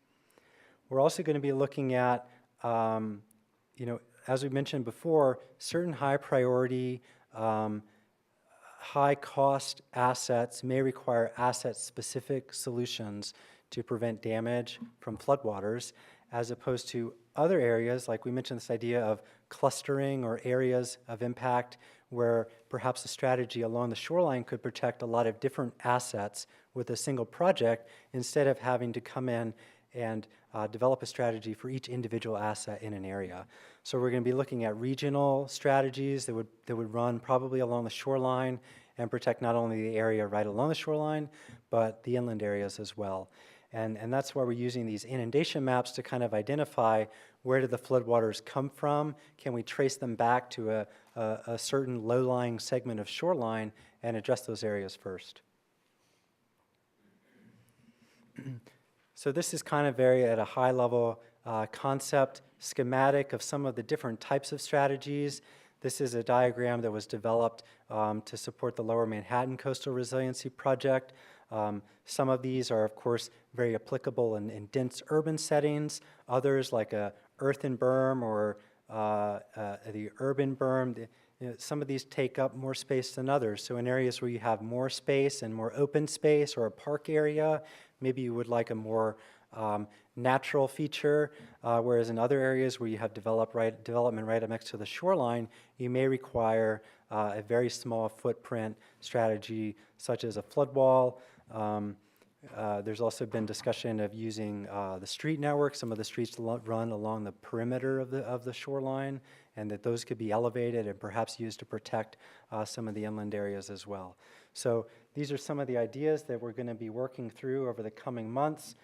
We're also going to be looking at, as we mentioned before, certain high priority, high cost assets may require asset-specific solutions to prevent damage from floodwaters, as opposed to other areas, like we mentioned this idea of clustering or areas of impact where perhaps a strategy along the shoreline could protect a lot of different assets with a single project instead of having to come in and develop a strategy for each individual asset in an area. So we're going to be looking at regional strategies that would run probably along the shoreline and protect not only the area right along the shoreline, but the inland areas as well. And that's why we're using these inundation maps to kind of identify where did the floodwaters come from, can we trace them back to a certain low-lying segment of shoreline and address those areas first. So this is kind of very at a high level concept schematic of some of the different types of strategies. This is a diagram that was developed to support the Lower Manhattan Coastal Resiliency Project. Some of these are, of course, very applicable in dense urban settings. Others, like a earthen berm or the urban berm, some of these take up more space than others. So in areas where you have more space and more open space or a park area, maybe you would like a more natural feature, whereas in other areas where you have development right up next to the shoreline, you may require a very small footprint strategy, such as a flood wall. There's also been discussion of using the street network. Some of the streets run along the perimeter of the shoreline, and that those could be elevated and perhaps used to protect some of the inland areas as well. So these are some of the ideas that we're going to be working through over the coming months.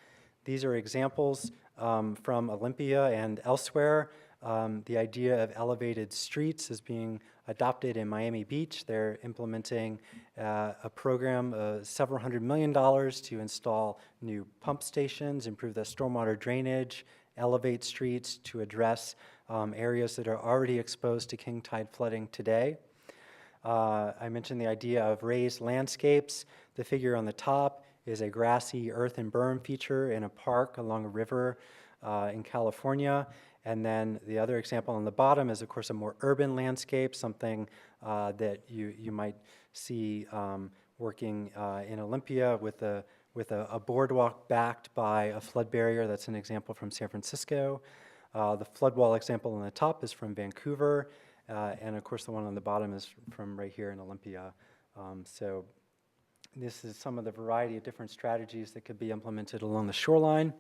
These are examples from Olympia and elsewhere. The idea of elevated streets is being adopted in Miami Beach. They're implementing a program of several $100 million to install new pump stations, improve the stormwater drainage, elevate streets to address areas that are already exposed to king tide flooding today. I mentioned the idea of raised landscapes. The figure on the top is a grassy earth and berm feature in a park along a river in California. And then the other example on the bottom is, of course, a more urban landscape, something that you might see working in Olympia with a boardwalk backed by a flood barrier. That's an example from San Francisco. The flood wall example on the top is from Vancouver. And, of course, the one on the bottom is from right here in Olympia. So this is some of the variety of different strategies that could be implemented along the shoreline.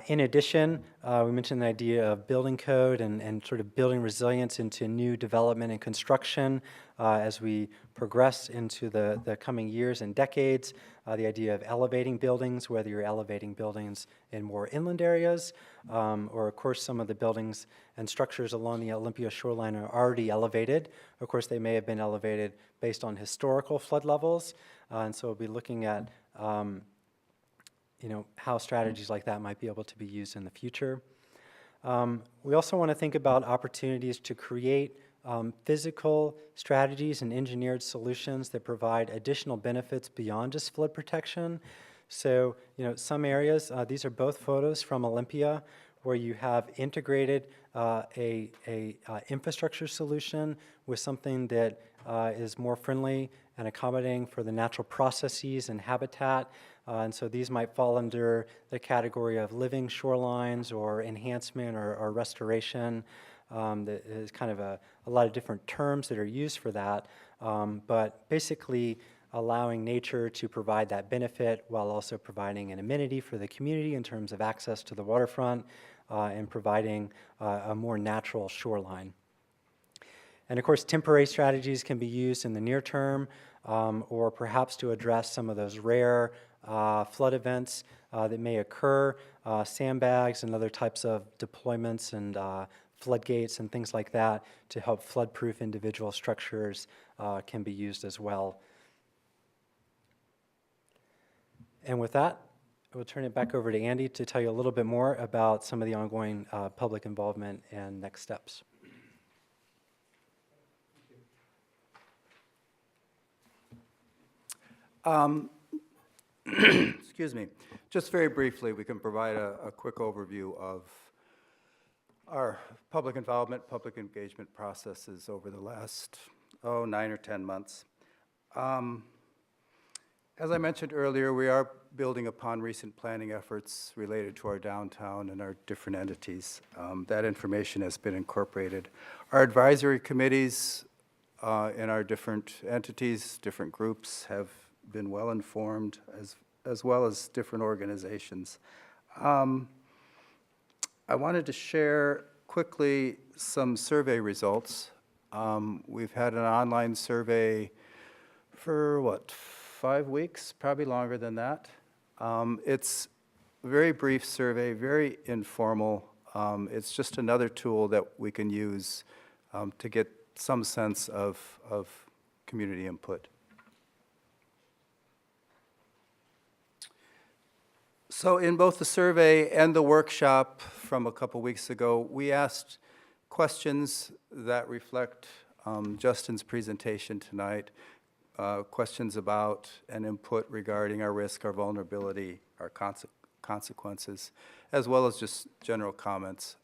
In addition, we mentioned the idea of building code and sort of building resilience into new development and construction as we progress into the coming years and decades. The idea of elevating buildings, whether you're elevating buildings in more inland areas, or of course some of the buildings and structures along the Olympia shoreline are already elevated. Of course, they may have been elevated based on historical flood levels, and so we'll be looking at how strategies like that might be able to be used in the future. We also want to think about opportunities to create physical strategies and engineered solutions that provide additional benefits beyond just flood protection. So, some areas, these are both photos from Olympia, where you have integrated a infrastructure solution with something that is more friendly and accommodating for the natural processes and habitat. And so these might fall under the category of living shorelines or enhancement or restoration. That is kind of a lot of different terms that are used for that. But basically, allowing nature to provide that benefit while also providing an amenity for the community in terms of access to the waterfront and providing a more natural shoreline. And of course, temporary strategies can be used in the near term or perhaps to address some of those rare flood events that may occur, sandbags and other types of deployments and floodgates and things like that to help flood-proof individual structures can be used as well. And with that, I will turn it back over to Andy to tell you a little bit more about some of the ongoing public involvement and next steps. Excuse me. Just very briefly, we can provide a quick overview of our public involvement, public engagement processes over the last, 9 or 10 months. As I mentioned earlier, we are building upon recent planning efforts related to our downtown and our different entities. That information has been incorporated. Our advisory committees in our different entities, different groups have been well informed, as well as different organizations. I wanted to share quickly some survey results. We've had an online survey for 5 weeks, probably longer than that. It's a very brief survey, very informal. It's just another tool that we can use to get some sense of community input. So in both the survey and the workshop from a couple weeks ago, we asked questions that reflect Justin's presentation tonight, questions about and input regarding our risk, our vulnerability, our consequences, as well as just general comments.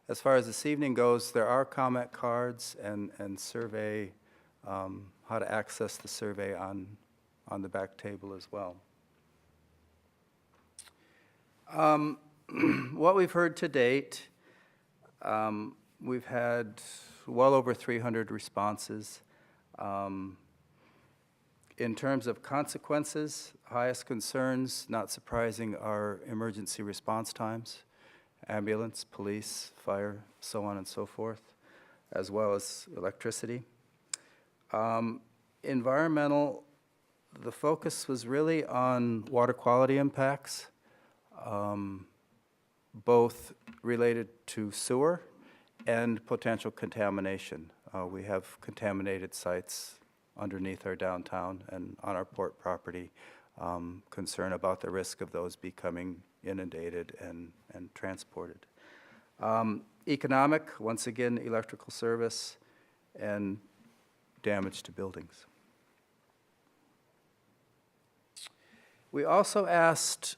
As far as this evening goes, there are comment cards and survey, how to access the survey on the back table as well. What we've heard to date, we've had well over 300 responses. In terms of consequences, highest concerns, not surprising, are emergency response times, ambulance, police, fire, so on and so forth, as well as electricity. Environmental, the focus was really on water quality impacts, both related to sewer and potential contamination. We have contaminated sites underneath our downtown and on our port property, concern about the risk of those becoming inundated and transported. Economic, once again, electrical service and damage to buildings. We also asked,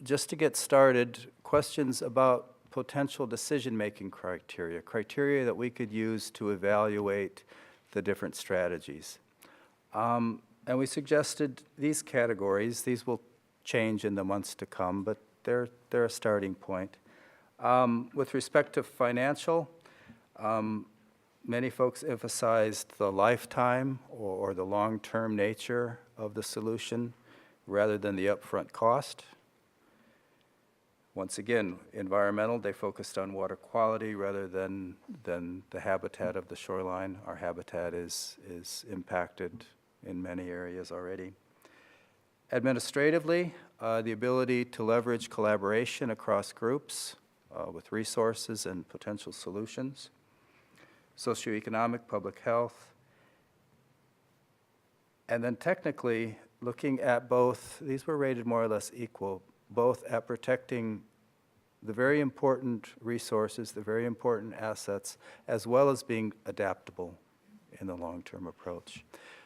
just to get started, questions about potential decision-making criteria that we could use to evaluate the different strategies. And we suggested these categories. These will change in the months to come, but they're a starting point. With respect to financial, many folks emphasized the lifetime or the long-term nature of the solution rather than the upfront cost. Once again, environmental, they focused on water quality rather than the habitat of the shoreline. Our habitat is impacted in many areas already. Administratively, the ability to leverage collaboration across groups with resources and potential solutions. Socioeconomic, public health. And then technically, looking at both, these were rated more or less equal, both at protecting the very important resources, the very important assets, as well as being adaptable in the long-term approach.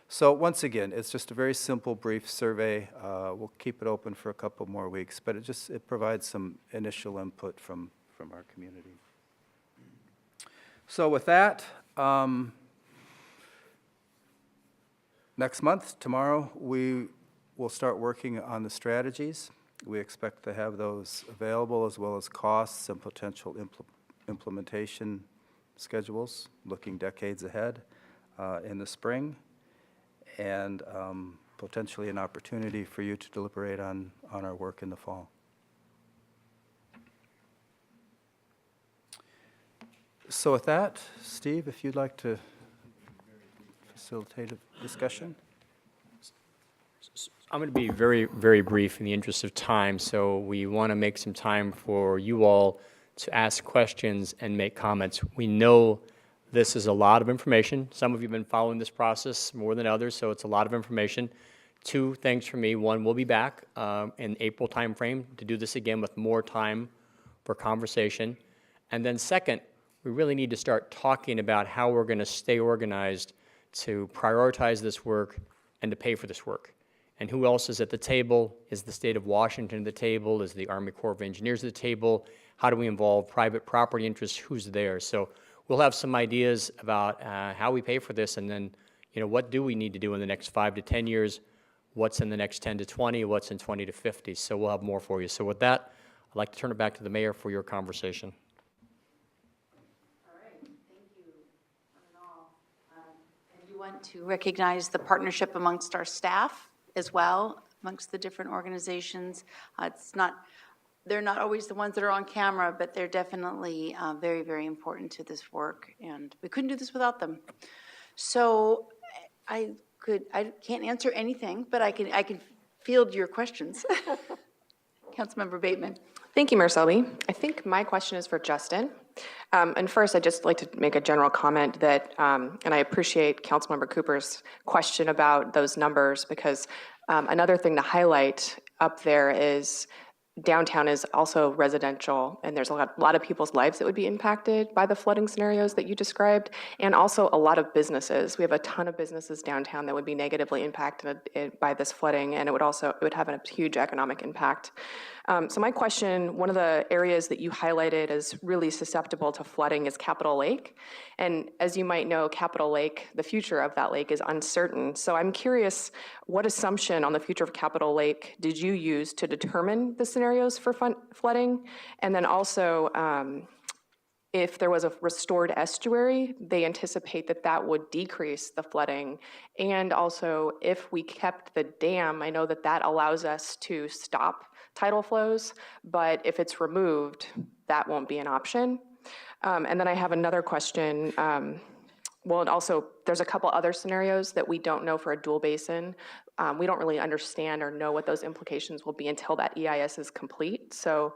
So once again, it's just a very simple, brief survey. We'll keep it open for a couple more weeks, but it provides some initial input from our community. So with that, next month, tomorrow, we will start working on the strategies. We expect to have those available, as well as costs and potential implementation schedules, looking decades ahead in the spring. and potentially an opportunity for you to deliberate on our work in the fall. So with that, Steve, if you'd like to facilitate a discussion. I'm going to be very, very brief in the interest of time, so we want to make some time for you all to ask questions and make comments. We know this is a lot of information. Some of you have been following this process more than others, so it's a lot of information. 2 things for me. One, we'll be back in April timeframe to do this again with more time for conversation. And then second, we really need to start talking about how we're going to stay organized to prioritize this work and to pay for this work. And who else is at the table? Is the state of Washington at the table? Is the Army Corps of Engineers at the table? How do we involve private property interests? Who's there? So we'll have some ideas about how we pay for this, and then, what do we need to do in the next 5 to 10 years? What's in the next 10 to 20? What's in 20 to 50? So we'll have more for you. So with that, I'd like to turn it back to the mayor for your conversation. All right, thank you. Not at all. And you want to recognize the partnership amongst our staff as well, amongst the different organizations. They're not always the ones that are on camera, but they're definitely very, very important to this work, and we couldn't do this without them. So I can't answer anything, but I can field your questions. Councilmember Bateman. Thank you, Mayor Selby. I think my question is for Justin. And first, I'd just like to make a general comment that, and I appreciate Councilmember Cooper's question about those numbers, because another thing to highlight up there is downtown is also residential, and there's a lot of people's lives that would be impacted by the flooding scenarios that you described, and also a lot of businesses. We have a ton of businesses downtown that would be negatively impacted by this flooding, and it would have a huge economic impact. So my question, one of the areas that you highlighted as really susceptible to flooding is Capitol Lake. And as you might know, Capitol Lake, the future of that lake is uncertain. So I'm curious, what assumption on the future of Capitol Lake did you use to determine the scenarios for flooding? And then also, if there was a restored estuary, they anticipate that would decrease the flooding. And also, if we kept the dam, I know that allows us to stop tidal flows, but if it's removed, that won't be an option. And then I have another question. Well, and also, there's a couple other scenarios that we don't know for a dual basin. We don't really understand or know what those implications will be until that EIS is complete. So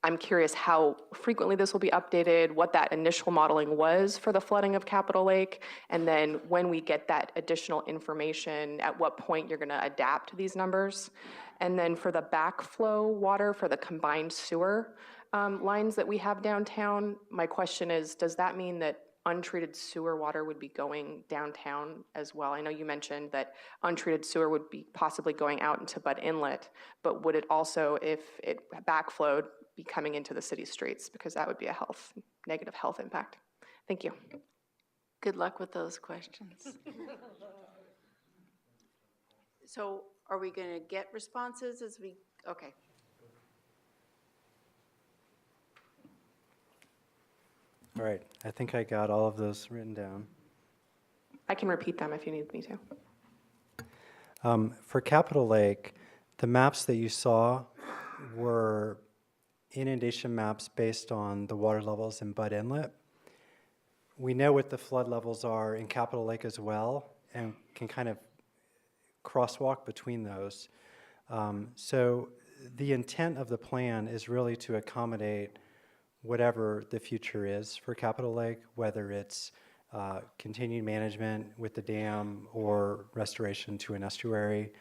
I'm curious how frequently this will be updated, what that initial modeling was for the flooding of Capitol Lake, and then when we get that additional information, at what point you're going to adapt these numbers. And then for the backflow water for the combined sewer lines that we have downtown, my question is, does that mean that untreated sewer water would be going downtown as well? I know you mentioned that untreated sewer would be possibly going out into Budd Inlet, but would it also, if it backflowed, be coming into the city streets? Because that would be a negative health impact. Thank you. Good luck with those questions. So are we going to get responses as we, okay. All right, I think I got all of those written down. I can repeat them if you need me to. For Capitol Lake, the maps that you saw were inundation maps based on the water levels in Budd Inlet. We know what the flood levels are in Capitol Lake as well, and can kind of crosswalk between those. So the intent of the plan is really to accommodate whatever the future is for Capitol Lake, whether it's continued management with the dam or restoration to an estuary.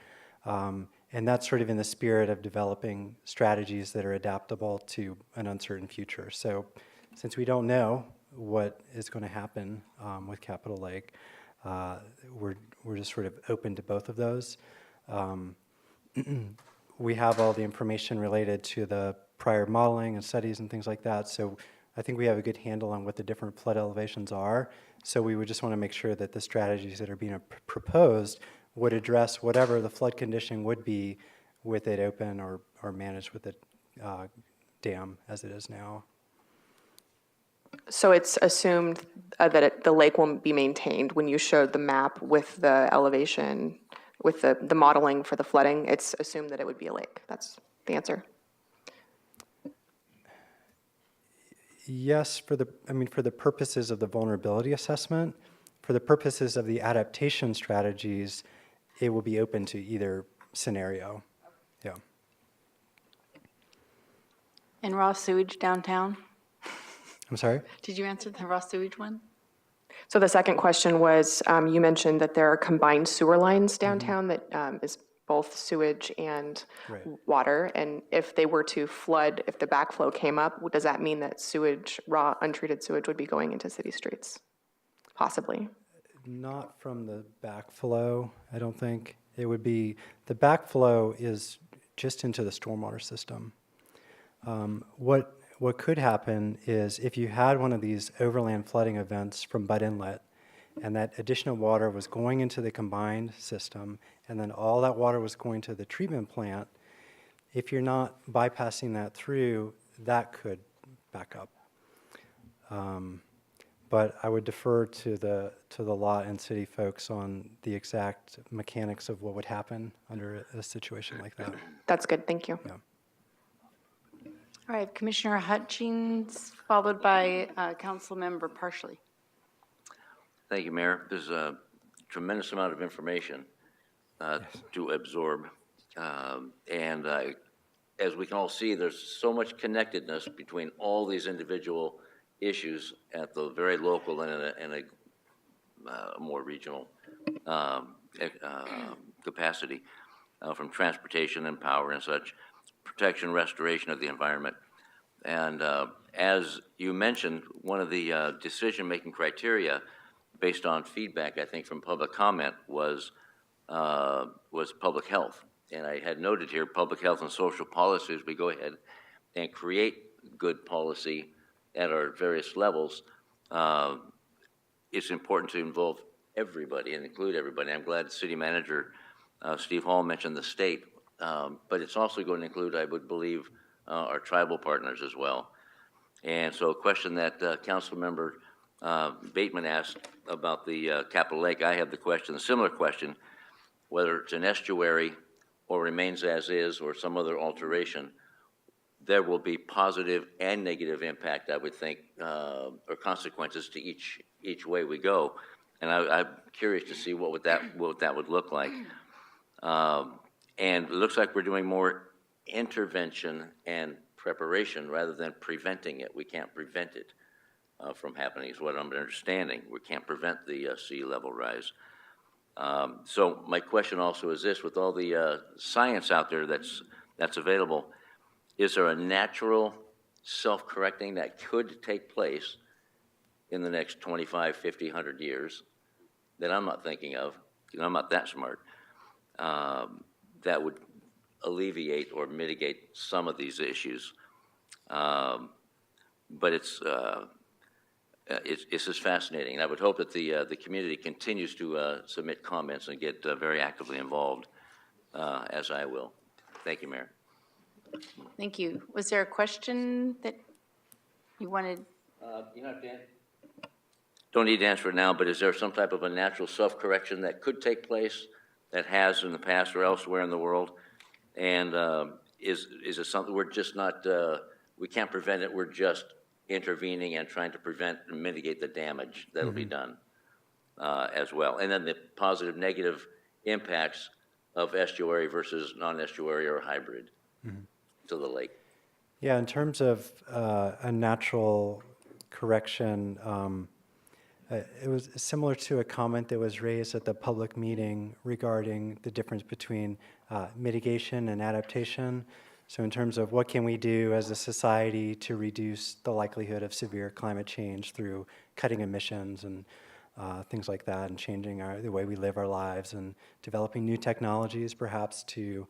And that's sort of in the spirit of developing strategies that are adaptable to an uncertain future. So since we don't know what is going to happen with Capitol Lake, we're just sort of open to both of those. We have all the information related to the prior modeling and studies and things like that. So I think we have a good handle on what the different flood elevations are. So we would just want to make sure that the strategies that are being proposed would address whatever the flood condition would be with it open or managed with the dam as it is now. So it's assumed that the lake will be maintained. When you showed the map with the elevation, with the modeling for the flooding, it's assumed that it would be a lake. That's the answer. Yes, for the purposes of the vulnerability assessment. For the purposes of the adaptation strategies, it will be open to either scenario. Yeah. And raw sewage downtown? I'm sorry? Did you answer the raw sewage one? So the second question was, you mentioned that there are combined sewer lines downtown that is both sewage and Right. water. And if they were to flood, if the backflow came up, does that mean that sewage, raw, untreated sewage would be going into city streets? Possibly. Not from the backflow, I don't think. It would be, the backflow is just into the stormwater system. What could happen is if you had one of these overland flooding events from Butt Inlet, and that additional water was going into the combined system, and then all that water was going to the treatment plant, if you're not bypassing that through, that could back up. But I would defer to the LOTT and city folks on the exact mechanics of what would happen under a situation like that. That's good, thank you. Yeah. All right, Commissioner Hutchins, followed by Councilmember Parsley. Thank you, Mayor. There's a tremendous amount of information to absorb. As we can all see, there's so much connectedness between all these individual issues at the very local and a more regional capacity, from transportation and power and such, protection, restoration of the environment. And as you mentioned, one of the decision-making criteria based on feedback, I think, from public comment was public health. And I had noted here public health and social policies. We go ahead and create good policy at our various levels. It's important to involve everybody and include everybody. I'm glad the city manager, Steve Hall, mentioned the state, but it's also going to include, I would believe, our tribal partners as well. And so a question that Council Member Bateman asked about the Capitol Lake, I have the similar question, whether it's an estuary or remains as is or some other alteration, there will be positive and negative impact, I would think, or consequences to each way we go. And I'm curious to see what that would look like. And it looks like we're doing more intervention and preparation rather than preventing it. We can't prevent it from happening, is what I'm understanding. We can't prevent the sea level rise. So my question also is this: with all the science out there that's available, is there a natural self-correcting that could take place in the next 25, 50, 100 years that I'm not thinking of, because I'm not that smart, that would alleviate or mitigate some of these issues? But it's just fascinating. And I would hope that the community continues to submit comments and get very actively involved, as I will. Thank you, Mayor. Thank you. Was there a question that you wanted? Don't need to answer it now, but is there some type of a natural self-correction that could take place, that has in the past or elsewhere in the world? And is it something we're just not, we can't prevent it, we're just intervening and trying to prevent and mitigate the damage that'll be done as well? And then the positive, negative impacts of estuary versus non-estuary or hybrid to the lake. Yeah, in terms of a natural correction, it was similar to a comment that was raised at the public meeting regarding the difference between mitigation and adaptation. So in terms of what can we do as a society to reduce the likelihood of severe climate change through cutting emissions and things like that, and changing the way we live our lives, and developing new technologies perhaps to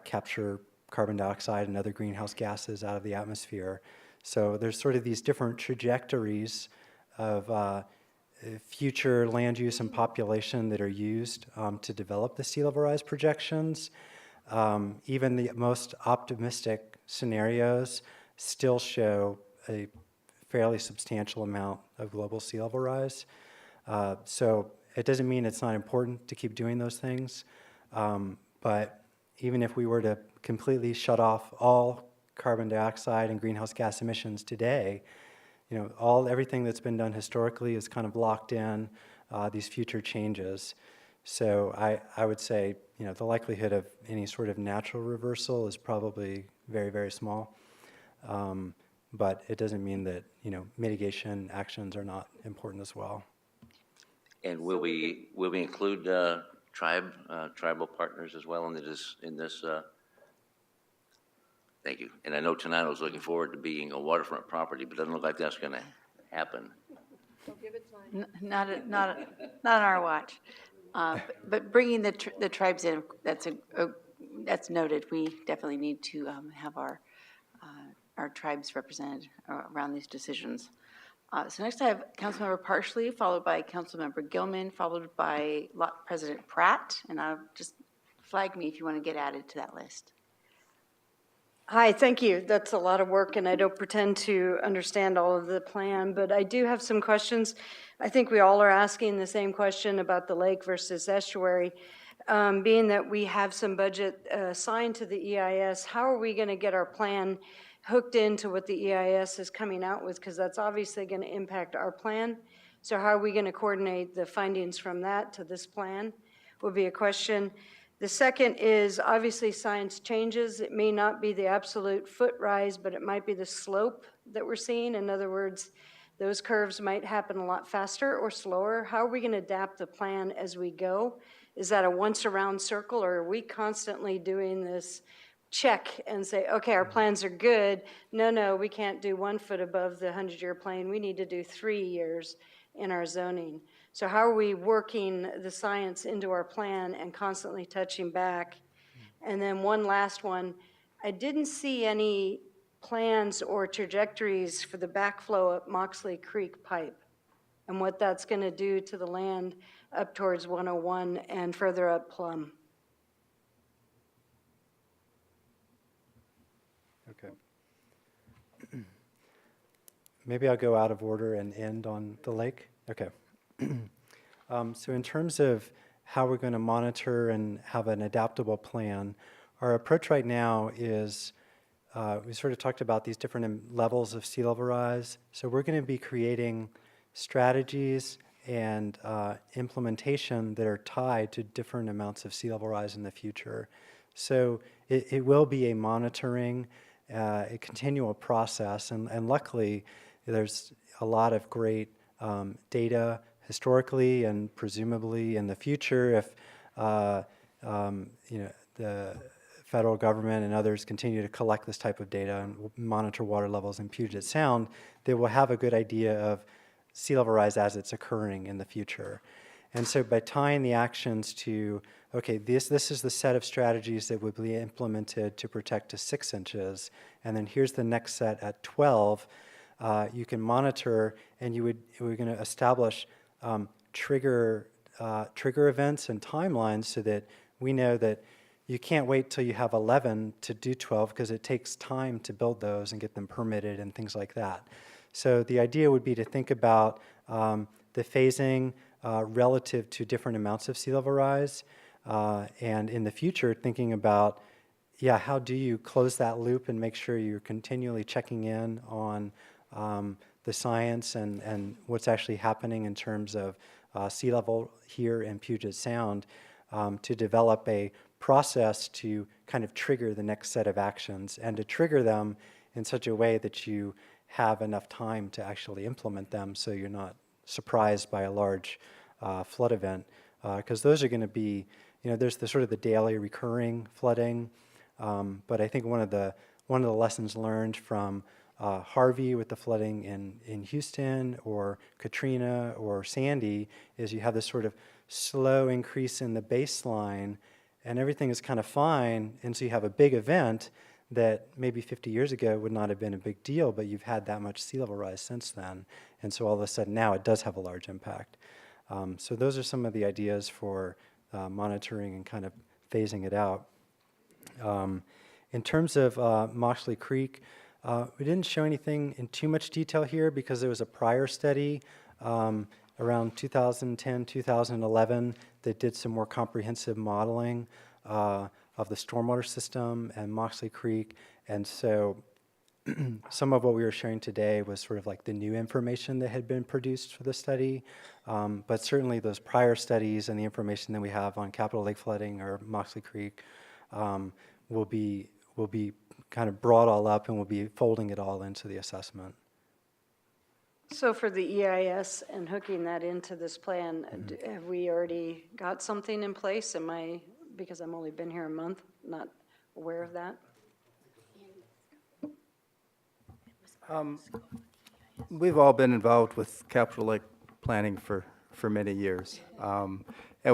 capture carbon dioxide and other greenhouse gases out of the atmosphere. So there's sort of these different trajectories of future land use and population that are used to develop the sea level rise projections. Even the most optimistic scenarios still show a fairly substantial amount of global sea level rise. So it doesn't mean it's not important to keep doing those things, but even if we were to completely shut off all carbon dioxide and greenhouse gas emissions today, everything that's been done historically is kind of locked in these future changes. So I would say, the likelihood of any sort of natural reversal is probably very, very small. But it doesn't mean that, mitigation actions are not important as well. And will we include tribal partners as well in this? Thank you. And I know Tenino's looking forward to being a waterfront property, but it doesn't look like that's going to happen. Not on our watch. But bringing the tribes in, that's noted. We definitely need to have our tribes represented around these decisions. So next I have Councilmember Parsley, followed by Councilmember Gilman, followed by LOTT President Pratt, and I'll just flag me if you want to get added to that list. Hi, thank you. That's a lot of work, and I don't pretend to understand all of the plan, but I do have some questions. I think we all are asking the same question about the lake versus estuary. Being that we have some budget assigned to the EIS, how are we going to get our plan hooked into what the EIS is coming out with? Because that's obviously going to impact our plan. So how are we going to coordinate the findings from that to this plan would be a question. The second is, obviously science changes. It may not be the absolute foot rise, but it might be the slope that we're seeing. In other words, those curves might happen a lot faster or slower. How are we going to adapt the plan as we go? Is that a once around circle, or are we constantly doing this check and say, okay, our plans are good. No, we can't do 1 foot above the 100-year plan. We need to do 3 years in our zoning. So how are we working the science into our plan and constantly touching back? And then one last one, I didn't see any plans or trajectories for the backflow at Moxley Creek pipe and what that's going to do to the land up towards 101 and further up Plum. Okay. Maybe I'll go out of order and end on the lake. Okay. So in terms of how we're going to monitor and have an adaptable plan, our approach right now is we sort of talked about these different levels of sea level rise. So we're going to be creating strategies and implementation that are tied to different amounts of sea level rise in the future. So it will be a monitoring, a continual process, and luckily there's a lot of great data historically and presumably in the future if the federal government and others continue to collect this type of data and monitor water levels in Puget Sound, they will have a good idea of sea level rise as it's occurring in the future. And so by tying the actions to, okay, this is the set of strategies that would be implemented to protect to 6 inches, and then here's the next set at 12, you can monitor, and we're going to establish trigger events and timelines so that we know that you can't wait till you have 11 to do 12 because it takes time to build those and get them permitted and things like that. So the idea would be to think about the phasing relative to different amounts of sea level rise, and in the future thinking about, how do you close that loop and make sure you're continually checking in on the science and what's actually happening in terms of sea level here in Puget Sound to develop a process to kind of trigger the next set of actions and to trigger them in such a way that you have enough time to actually implement them so you're not surprised by a large flood event. Because those are going to be, there's the sort of the daily recurring flooding, but I think one of the lessons learned from Harvey with the flooding in Houston or Katrina or Sandy is you have this sort of slow increase in the baseline and everything is kind of fine, and so you have a big event that maybe 50 years ago would not have been a big deal, but you've had that much sea level rise since then, and so all of a sudden now it does have a large impact. So those are some of the ideas for monitoring and kind of phasing it out. In terms of Moxley Creek, We didn't show anything in too much detail here because there was a prior study around 2010, 2011 that did some more comprehensive modeling of the stormwater system and Moxley Creek. And so some of what we were sharing today was sort of like the new information that had been produced for the study. But certainly those prior studies and the information that we have on Capitol Lake flooding or Moxley Creek will be kind of brought all up, and we'll be folding it all into the assessment. So for the EIS and hooking that into this plan, have we already got something in place? Am I, because I've only been here a month, not aware of that? We've all been involved with Capitol Lake planning for many years, and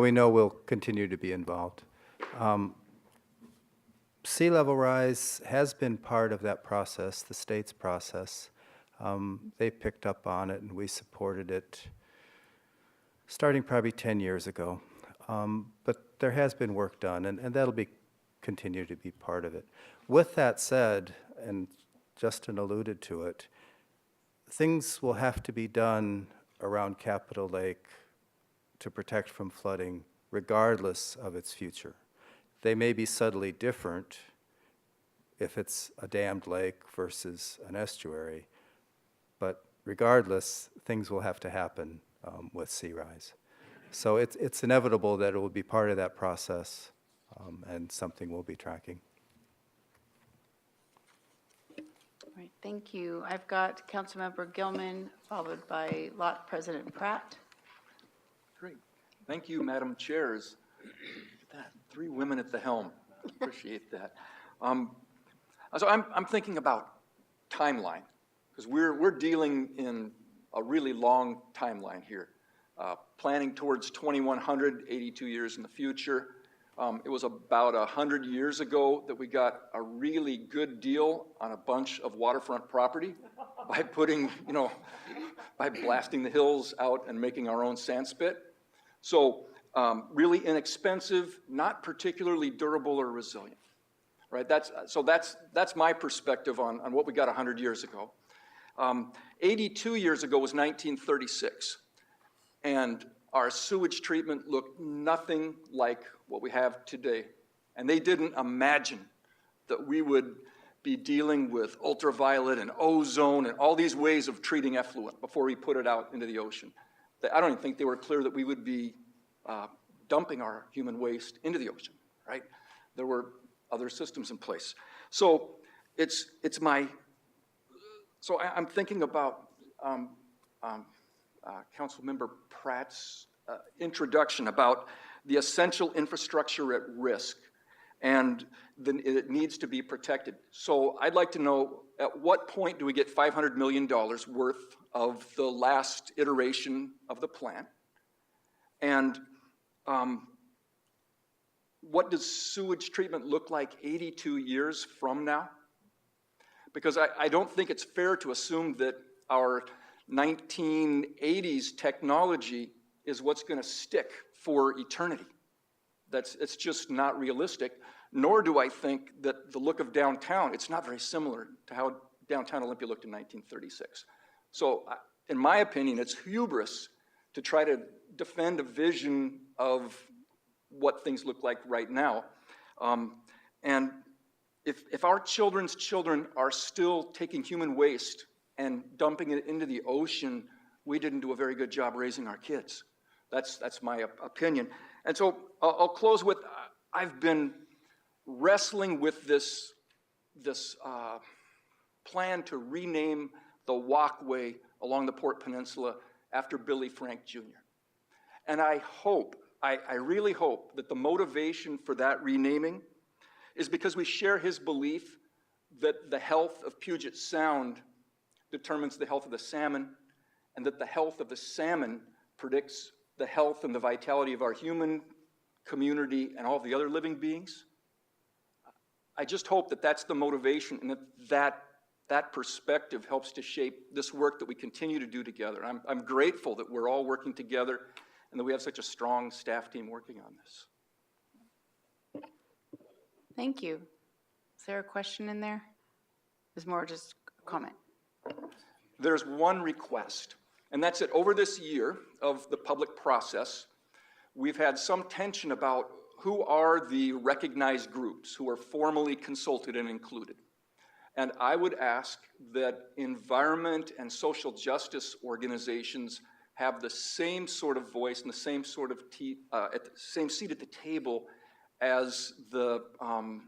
we know we'll continue to be involved. Sea level rise has been part of that process, the state's process. They picked up on it, and we supported it starting probably 10 years ago. But there has been work done, and that'll continue to be part of it. With that said, and Justin alluded to it, things will have to be done around Capitol Lake to protect from flooding regardless of its future. They may be subtly different if it's a dammed lake versus an estuary, but regardless, things will have to happen with sea rise. So it's inevitable that it will be part of that process and something we'll be tracking. All right, thank you. I've got Councilmember Gilman, followed by LOTT President Pratt. Great. Thank you, Madam Chairs. Look at that, 3 women at the helm. Appreciate that. So I'm thinking about timeline, because we're dealing in a really long timeline here. Planning towards 2100, 82 years in the future. It was about 100 years ago that we got a really good deal on a bunch of waterfront property by putting, by blasting the hills out and making our own sand spit. So really inexpensive, not particularly durable or resilient, right? That's my perspective on what we got 100 years ago. 82 years ago was 1936, and our sewage treatment looked nothing like what we have today. And they didn't imagine that we would be dealing with ultraviolet and ozone and all these ways of treating effluent before we put it out into the ocean. I don't even think they were clear that we would be dumping our human waste into the ocean, right? There were other systems in place. So I'm thinking about Councilmember Pratt's introduction about the essential infrastructure at risk, and then it needs to be protected. So I'd like to know, at what point do we get $500 million worth of the last iteration of the plan? And what does sewage treatment look like 82 years from now? Because I don't think it's fair to assume that our 1980s technology is what's going to stick for eternity. It's just not realistic, nor do I think that the look of downtown, it's not very similar to how downtown Olympia looked in 1936. So in my opinion, it's hubris to try to defend a vision of what things look like right now. And if our children's children are still taking human waste and dumping it into the ocean, we didn't do a very good job raising our kids. That's my opinion. And so I'll close with, I've been wrestling with this plan to rename the walkway along the Port Peninsula after Billy Frank Jr. And I really hope that the motivation for that renaming is because we share his belief that the health of Puget Sound determines the health of the salmon, and that the health of the salmon predicts the health and the vitality of our human community and all the other living beings. I just hope that that's the motivation, and that perspective helps to shape this work that we continue to do together. I'm grateful that we're all working together and that we have such a strong staff team working on this. Thank you. Is there a question in there? Is more just a comment? There's one request, and that's that over this year of the public process, we've had some tension about who are the recognized groups who are formally consulted and included. And I would ask that environment and social justice organizations have the same sort of voice and the same sort of same seat at the table as the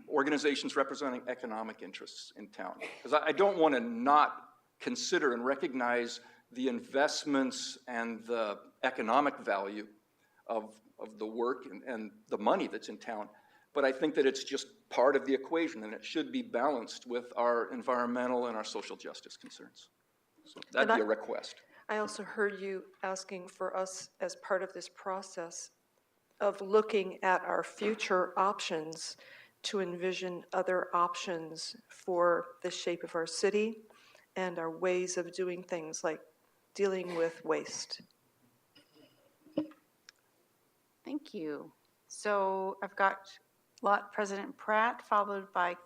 organizations representing economic interests in town. Because I don't want to not consider and recognize the investments and the economic value of the work and the money that's in town. But I think that it's just part of the equation, and it should be balanced with our environmental and our social justice concerns. So that'd be a request. I also heard you asking for us, as part of this process, of looking at our future options to envision other options for the shape of our city and our ways of doing things like dealing with waste. Thank you. So I've got LOTT President Pratt, followed by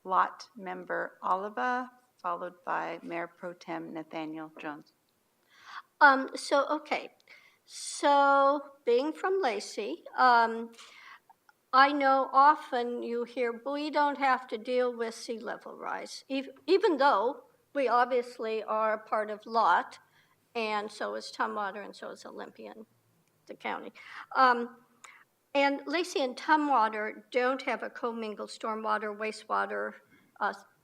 LOTT Member Oliva, followed by Mayor Pro Tem Nathaniel Jones. So being from Lacey, I know often you hear, we don't have to deal with sea level rise, even though we obviously are a part of LOTT, and so is Tumwater, and so is Olympia, the county. And Lacey and Tumwater don't have a commingled stormwater, wastewater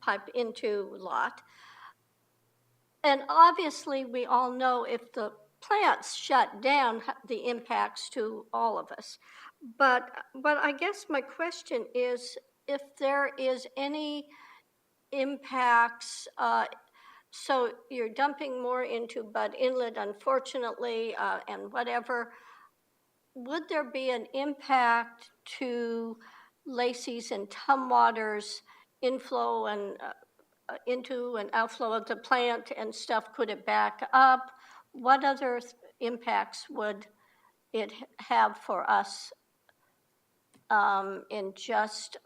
pipe into LOTT. And obviously, we all know if the plants shut down, the impacts to all of us. But I guess my question is if there is any impacts, so you're dumping more into Bud Inlet, unfortunately, and whatever, would there be an impact to Lacey's and Tumwater's inflow and into and outflow of the plant and stuff? Could it back up? What other impacts would it have for us in just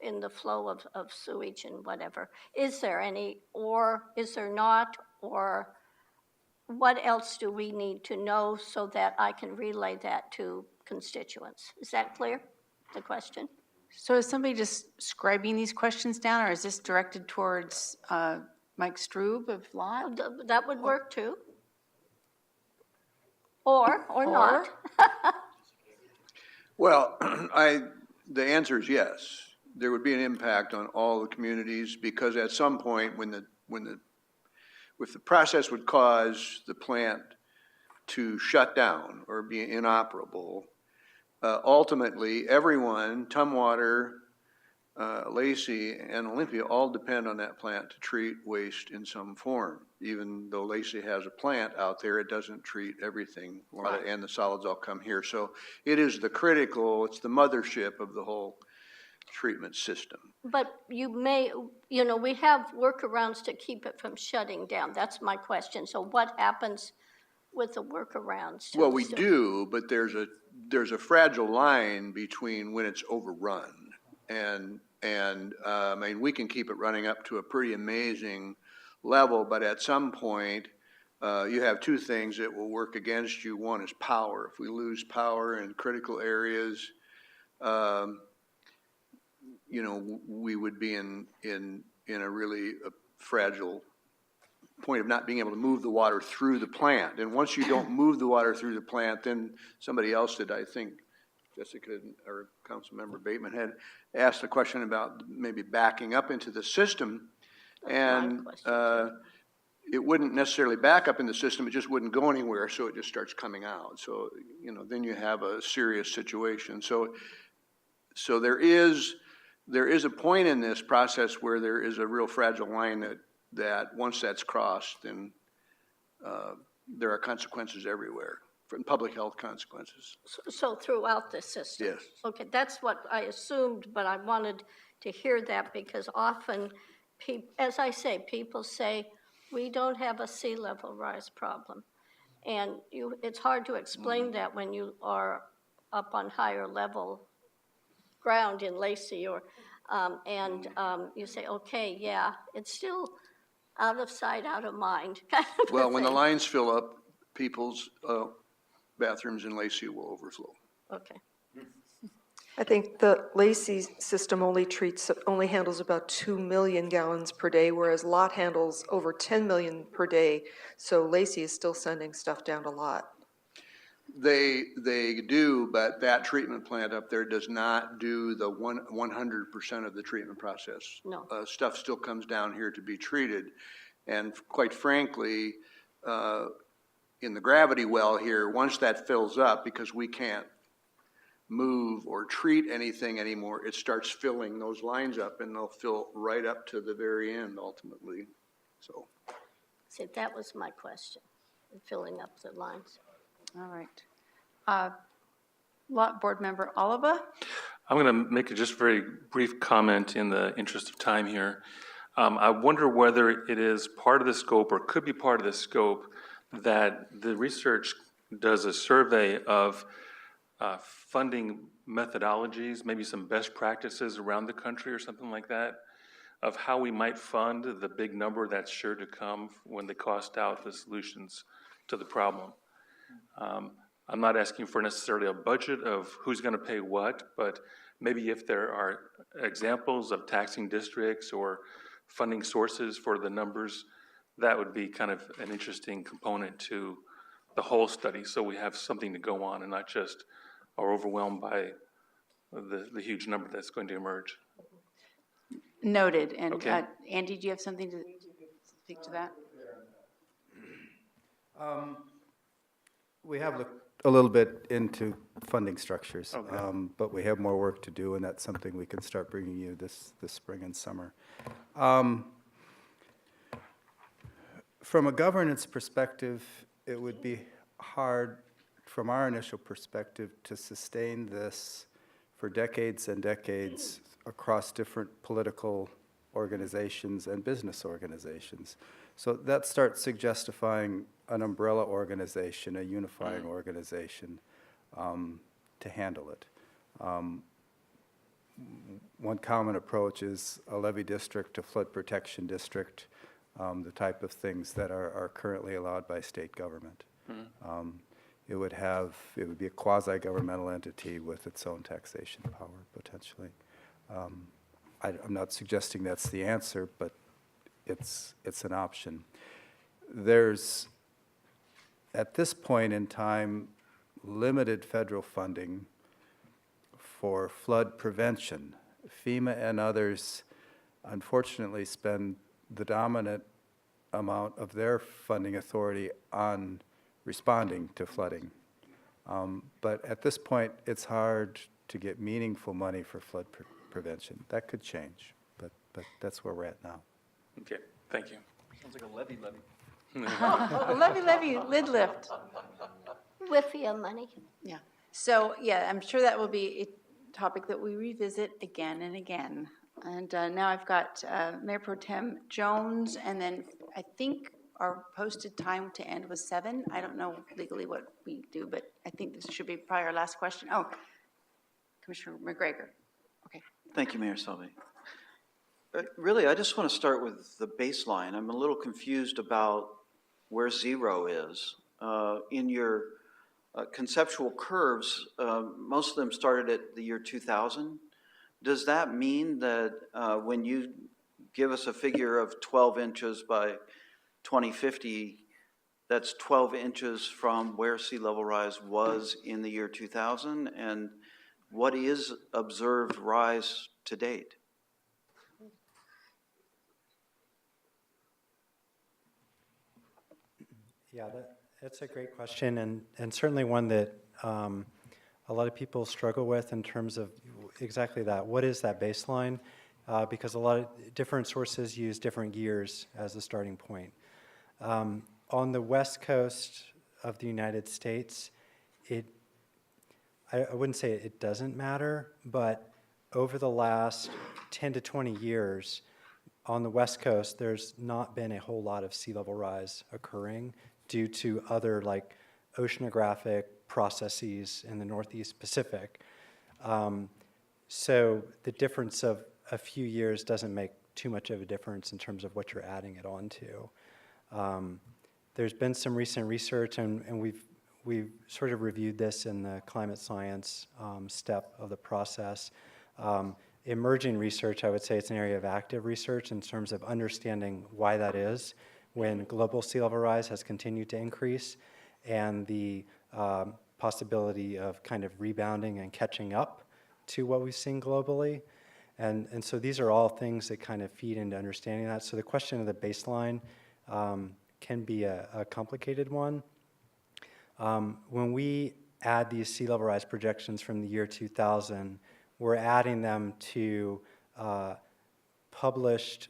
in the flow of sewage and whatever? Is there any, or is there not, or what else do we need to know so that I can relay that to constituents? Is that clear, the question? So is somebody just scribing these questions down, or is this directed towards Mike Strube of LOTT? That would work too. Or not. Well, the answer is yes. There would be an impact on all the communities because at some point if the process would cause the plant to shut down or be inoperable, ultimately everyone, Tumwater, Lacey, and Olympia all depend on that plant to treat waste in some form. Even though Lacey has a plant out there, it doesn't treat everything, and the solids all come here. So it is it's the mothership of the whole treatment system. But you may, we have workarounds to keep it from shutting down. That's my question. So what happens with the workarounds? Well, we do, but there's a fragile line between when it's overrun and I mean, we can keep it running up to a pretty amazing level, but at some point, you have two things that will work against you. One is power. If we lose power in critical areas, we would be in a really fragile point of not being able to move the water through the plant. And once you don't move the water through the plant, then somebody else did, I think, Jessica or Councilmember Bateman had asked a question about maybe backing up into the system. And it wouldn't necessarily back up in the system, it just wouldn't go anywhere, so it just starts coming out. So, then you have a serious situation. So there is a point in this process where there is a real fragile line that once that's crossed, then there are consequences everywhere, from public health consequences. So throughout the system? Yes. Okay, that's what I assumed, but I wanted to hear that because often, as I say, people say, we don't have a sea level rise problem. And it's hard to explain that when you are up on higher level ground in Lacey or You say, okay, yeah, it's still out of sight, out of mind kind of a Well, when the thing. lines fill up, people's bathrooms in Lacey will overflow. Okay. I think the Lacey system only handles about 2 million gallons per day, whereas LOTT handles over 10 million per day. So Lacey is still sending stuff down to LOTT. They do, but that treatment plant up there does not do the 100% of the treatment process. No. Stuff still comes down here to be treated. And quite frankly, in the gravity well here, once that fills up, because we can't move or treat anything anymore, it starts filling those lines up, and they'll fill right up to the very end ultimately. So. See, that was my question, filling up the lines. All right. LOTT Board Member Oliva? I'm going to make a just very brief comment in the interest of time here. I wonder whether it is part of the scope or could be part of the scope that the research does a survey of funding methodologies, maybe some best practices around the country or something like that, of how we might fund the big number that's sure to come when they cost out the solutions to the problem. I'm not asking for necessarily a budget of who's going to pay what, but maybe if there are examples of taxing districts or funding sources for the numbers, that would be kind of an interesting component to the whole study, so we have something to go on and not just are overwhelmed by the huge number that's going to emerge. Noted. And Okay. Andy, do you have something to speak to that? We have looked a little bit into funding structures, Okay. but we have more work to do, and that's something we can start bringing you this spring and summer. From a governance perspective, it would be hard, from our initial perspective, to sustain this for decades and decades across different political organizations and business organizations. So that starts suggestifying an umbrella organization, a unifying organization to handle it. One common approach is a levee district, a flood protection district, the type of things that are currently allowed by state government. It would be a quasi-governmental entity with its own taxation power, potentially. I'm not suggesting that's the answer, but it's an option. There's, at this point in time, limited federal funding for flood prevention. FEMA and others, unfortunately, spend the dominant amount of their funding authority on responding to flooding. But at this point, it's hard to get meaningful money for flood prevention. That could change, but that's where we're at now. Okay, thank you. Sounds like a levy. Levy, lid lift. WIFIA money. Yeah. So, yeah, I'm sure that will be a topic that we revisit again and again. And now I've got Mayor Pro Tem Jones, and then I think our posted time to end was 7. I don't know legally what we do, but I think this should be probably our last question. Oh, Commissioner McGregor. Okay. Thank you, Mayor Selby. Really, I just want to start with the baseline. I'm a little confused about where zero is. In your conceptual curves, most of them started at the year 2000. Does that mean that when you give us a figure of 12 inches by 2050, that's 12 inches from where sea level rise was in the year 2000? And what is observed rise to date? Yeah, that's a great question, and certainly one that a lot of people struggle with in terms of exactly that. What is that baseline? Because a lot of different sources use different years as a starting point. On the west coast of the United States, I wouldn't say it doesn't matter, but over the last 10 to 20 years, on the west coast, there's not been a whole lot of sea level rise occurring due to other like oceanographic processes in the Northeast Pacific. So the difference of a few years doesn't make too much of a difference in terms of what you're adding it on to. There's been some recent research, and we've sort of reviewed this in the climate science step of the process. Emerging research, I would say it's an area of active research in terms of understanding why that is when global sea level rise has continued to increase, and the possibility of kind of rebounding and catching up to what we've seen globally. And so these are all things that kind of feed into understanding that. So the question of the baseline can be a complicated one. When we add these sea level rise projections from the year 2000, we're adding them to published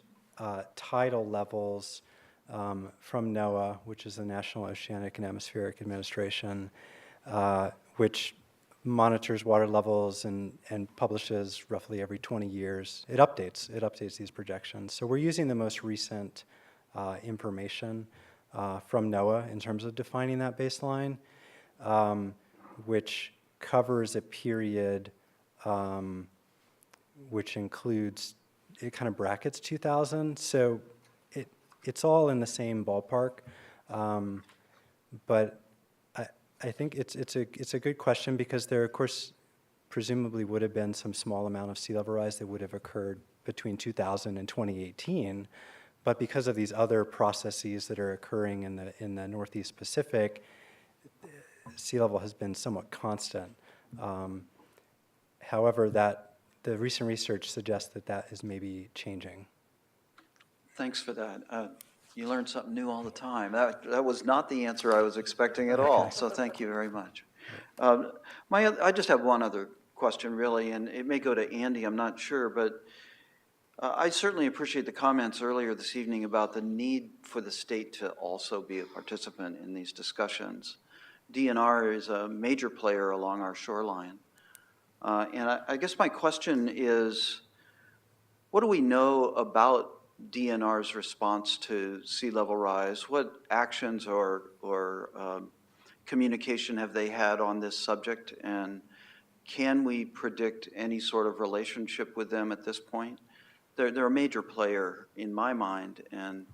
tidal levels from NOAA, which is the National Oceanic and Atmospheric Administration, which monitors water levels and publishes roughly every 20 years. It updates these projections. So we're using the most recent information from NOAA in terms of defining that baseline, which covers a period which includes, it kind of brackets 2000. So it's all in the same ballpark, but I think it's a good question because there, of course, presumably would have been some small amount of sea level rise that would have occurred between 2000 and 2018, but because of these other processes that are occurring in the Northeast Pacific, sea level has been somewhat constant. However, the recent research suggests that is maybe changing. Thanks for that. You learn something new all the time. That was not the answer I was expecting at all, so thank you very much. I just have one other question, really, and it may go to Andy, I'm not sure, but I certainly appreciate the comments earlier this evening about the need for the state to also be a participant in these discussions. DNR is a major player along our shoreline. And I guess my question is, what do we know about DNR's response to sea level rise? What actions or communication have they had on this subject? And can we predict any sort of relationship with them at this point? They're a major player in my mind, and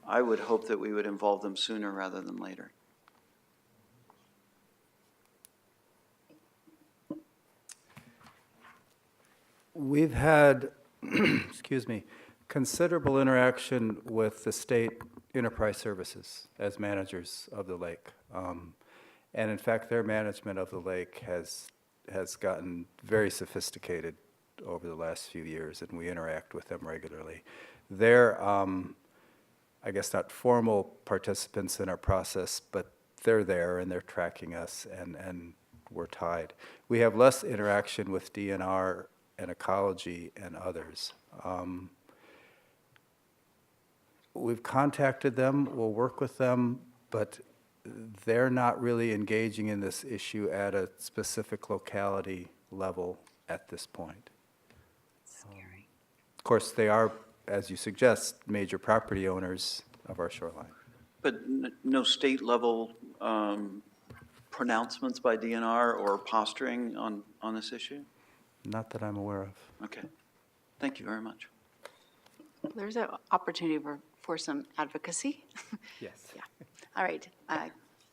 I would hope that we would involve them sooner rather than later. We've had, excuse me, considerable interaction with the state enterprise services as managers of the lake. And in fact, their management of the lake has gotten very sophisticated over the last few years, and we interact with them regularly. They're, I guess, not formal participants in our process, but they're there and they're tracking us, and we're tied. We have less interaction with DNR and ecology and others. We've contacted them, we'll work with them, but they're not really engaging in this issue at a specific locality level at this point. Scary. Of course, they are, as you suggest, major property owners of our shoreline. But no state level pronouncements by DNR or posturing on this issue? Not that I'm aware of. Okay. Thank you very much. There's an opportunity for some advocacy. Yes. Yeah. All right.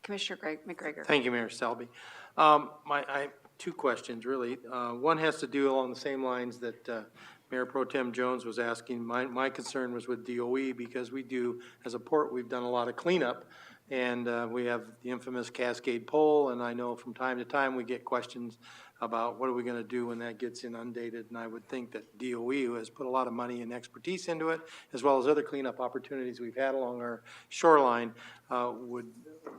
Commissioner McGregor. Thank you, Mayor Selby. I have two questions, really. One has to do along the same lines that Mayor Pro Tem Jones was asking. My concern was with DOE because we do, as a port, we've done a lot of cleanup, and we have the infamous Cascade Pole, and I know from time to time we get questions about what are we going to do when that gets inundated, and I would think that DOE, who has put a lot of money and expertise into it, as well as other cleanup opportunities we've had along our shoreline, would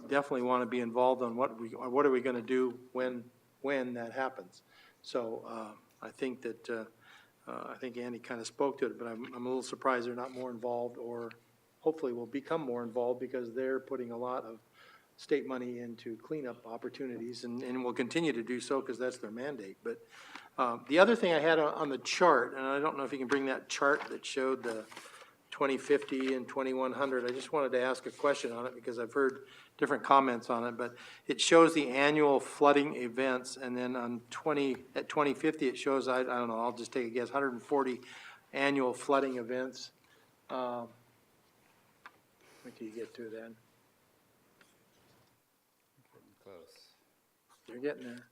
definitely want to be involved on what are we going to do when that happens. So I think that I think Andy kind of spoke to it, but I'm a little surprised they're not more involved, or hopefully will become more involved because they're putting a lot of state money into cleanup opportunities and will continue to do so because that's their mandate. But the other thing I had on the chart, and I don't know if you can bring that chart that showed the 2050 and 2100, I just wanted to ask a question on it because I've heard different comments on it, but it shows the annual flooding events, and then at 2050 it shows, I don't know, I'll just take a guess, 140 annual flooding events. What do you get to then? You're getting there.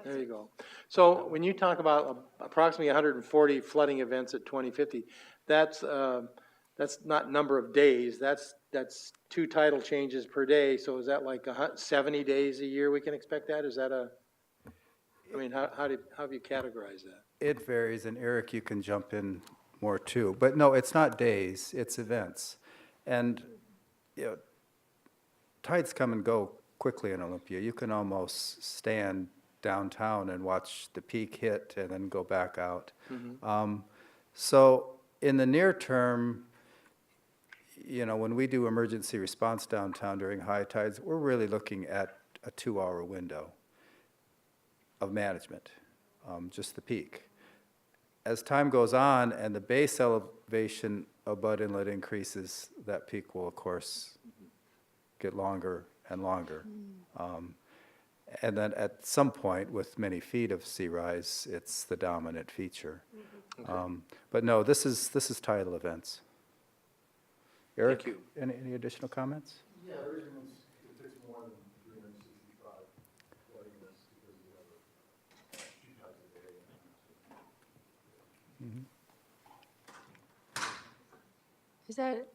There you go. So when you talk about approximately 140 flooding events at 2050, that's not number of days. That's 2 title changes per day. So is that like 70 days a year we can expect that? Is that I mean, how have you categorized that? It varies, and Eric, you can jump in more too. But no, it's not days, it's events. And, you know, tides come and go quickly in Olympia. You can almost stand downtown and watch the peak hit and then go back out. So in the near term, you know, when we do emergency response downtown during high tides, we're really looking at a 2-hour window of management, just the peak. As time goes on and the base elevation of Bud Inlet increases, that peak will, of course, get longer and longer. And then at some point, with many feet of sea rise, it's the dominant feature. But no, this is tidal events. Eric, Thank you. any additional comments? Yeah, everything is, if it's more than 365 flooding events because you have 2 times a day. Is that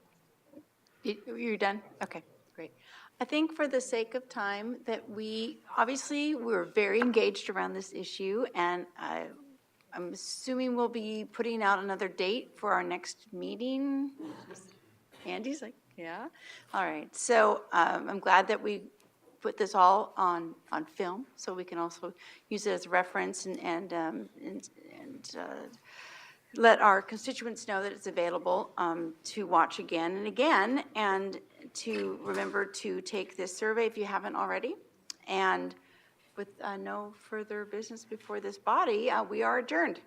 it? You're done? Okay, great. I think for the sake of time that we're very engaged around this issue, and I'm assuming we'll be putting out another date for our next meeting. Andy's like, yeah. All right. So I'm glad that we put this all on film, so we can also use it as reference and let our constituents know that it's available to watch again and again, and to remember to take this survey if you haven't already. And with no further business before this body, we are adjourned.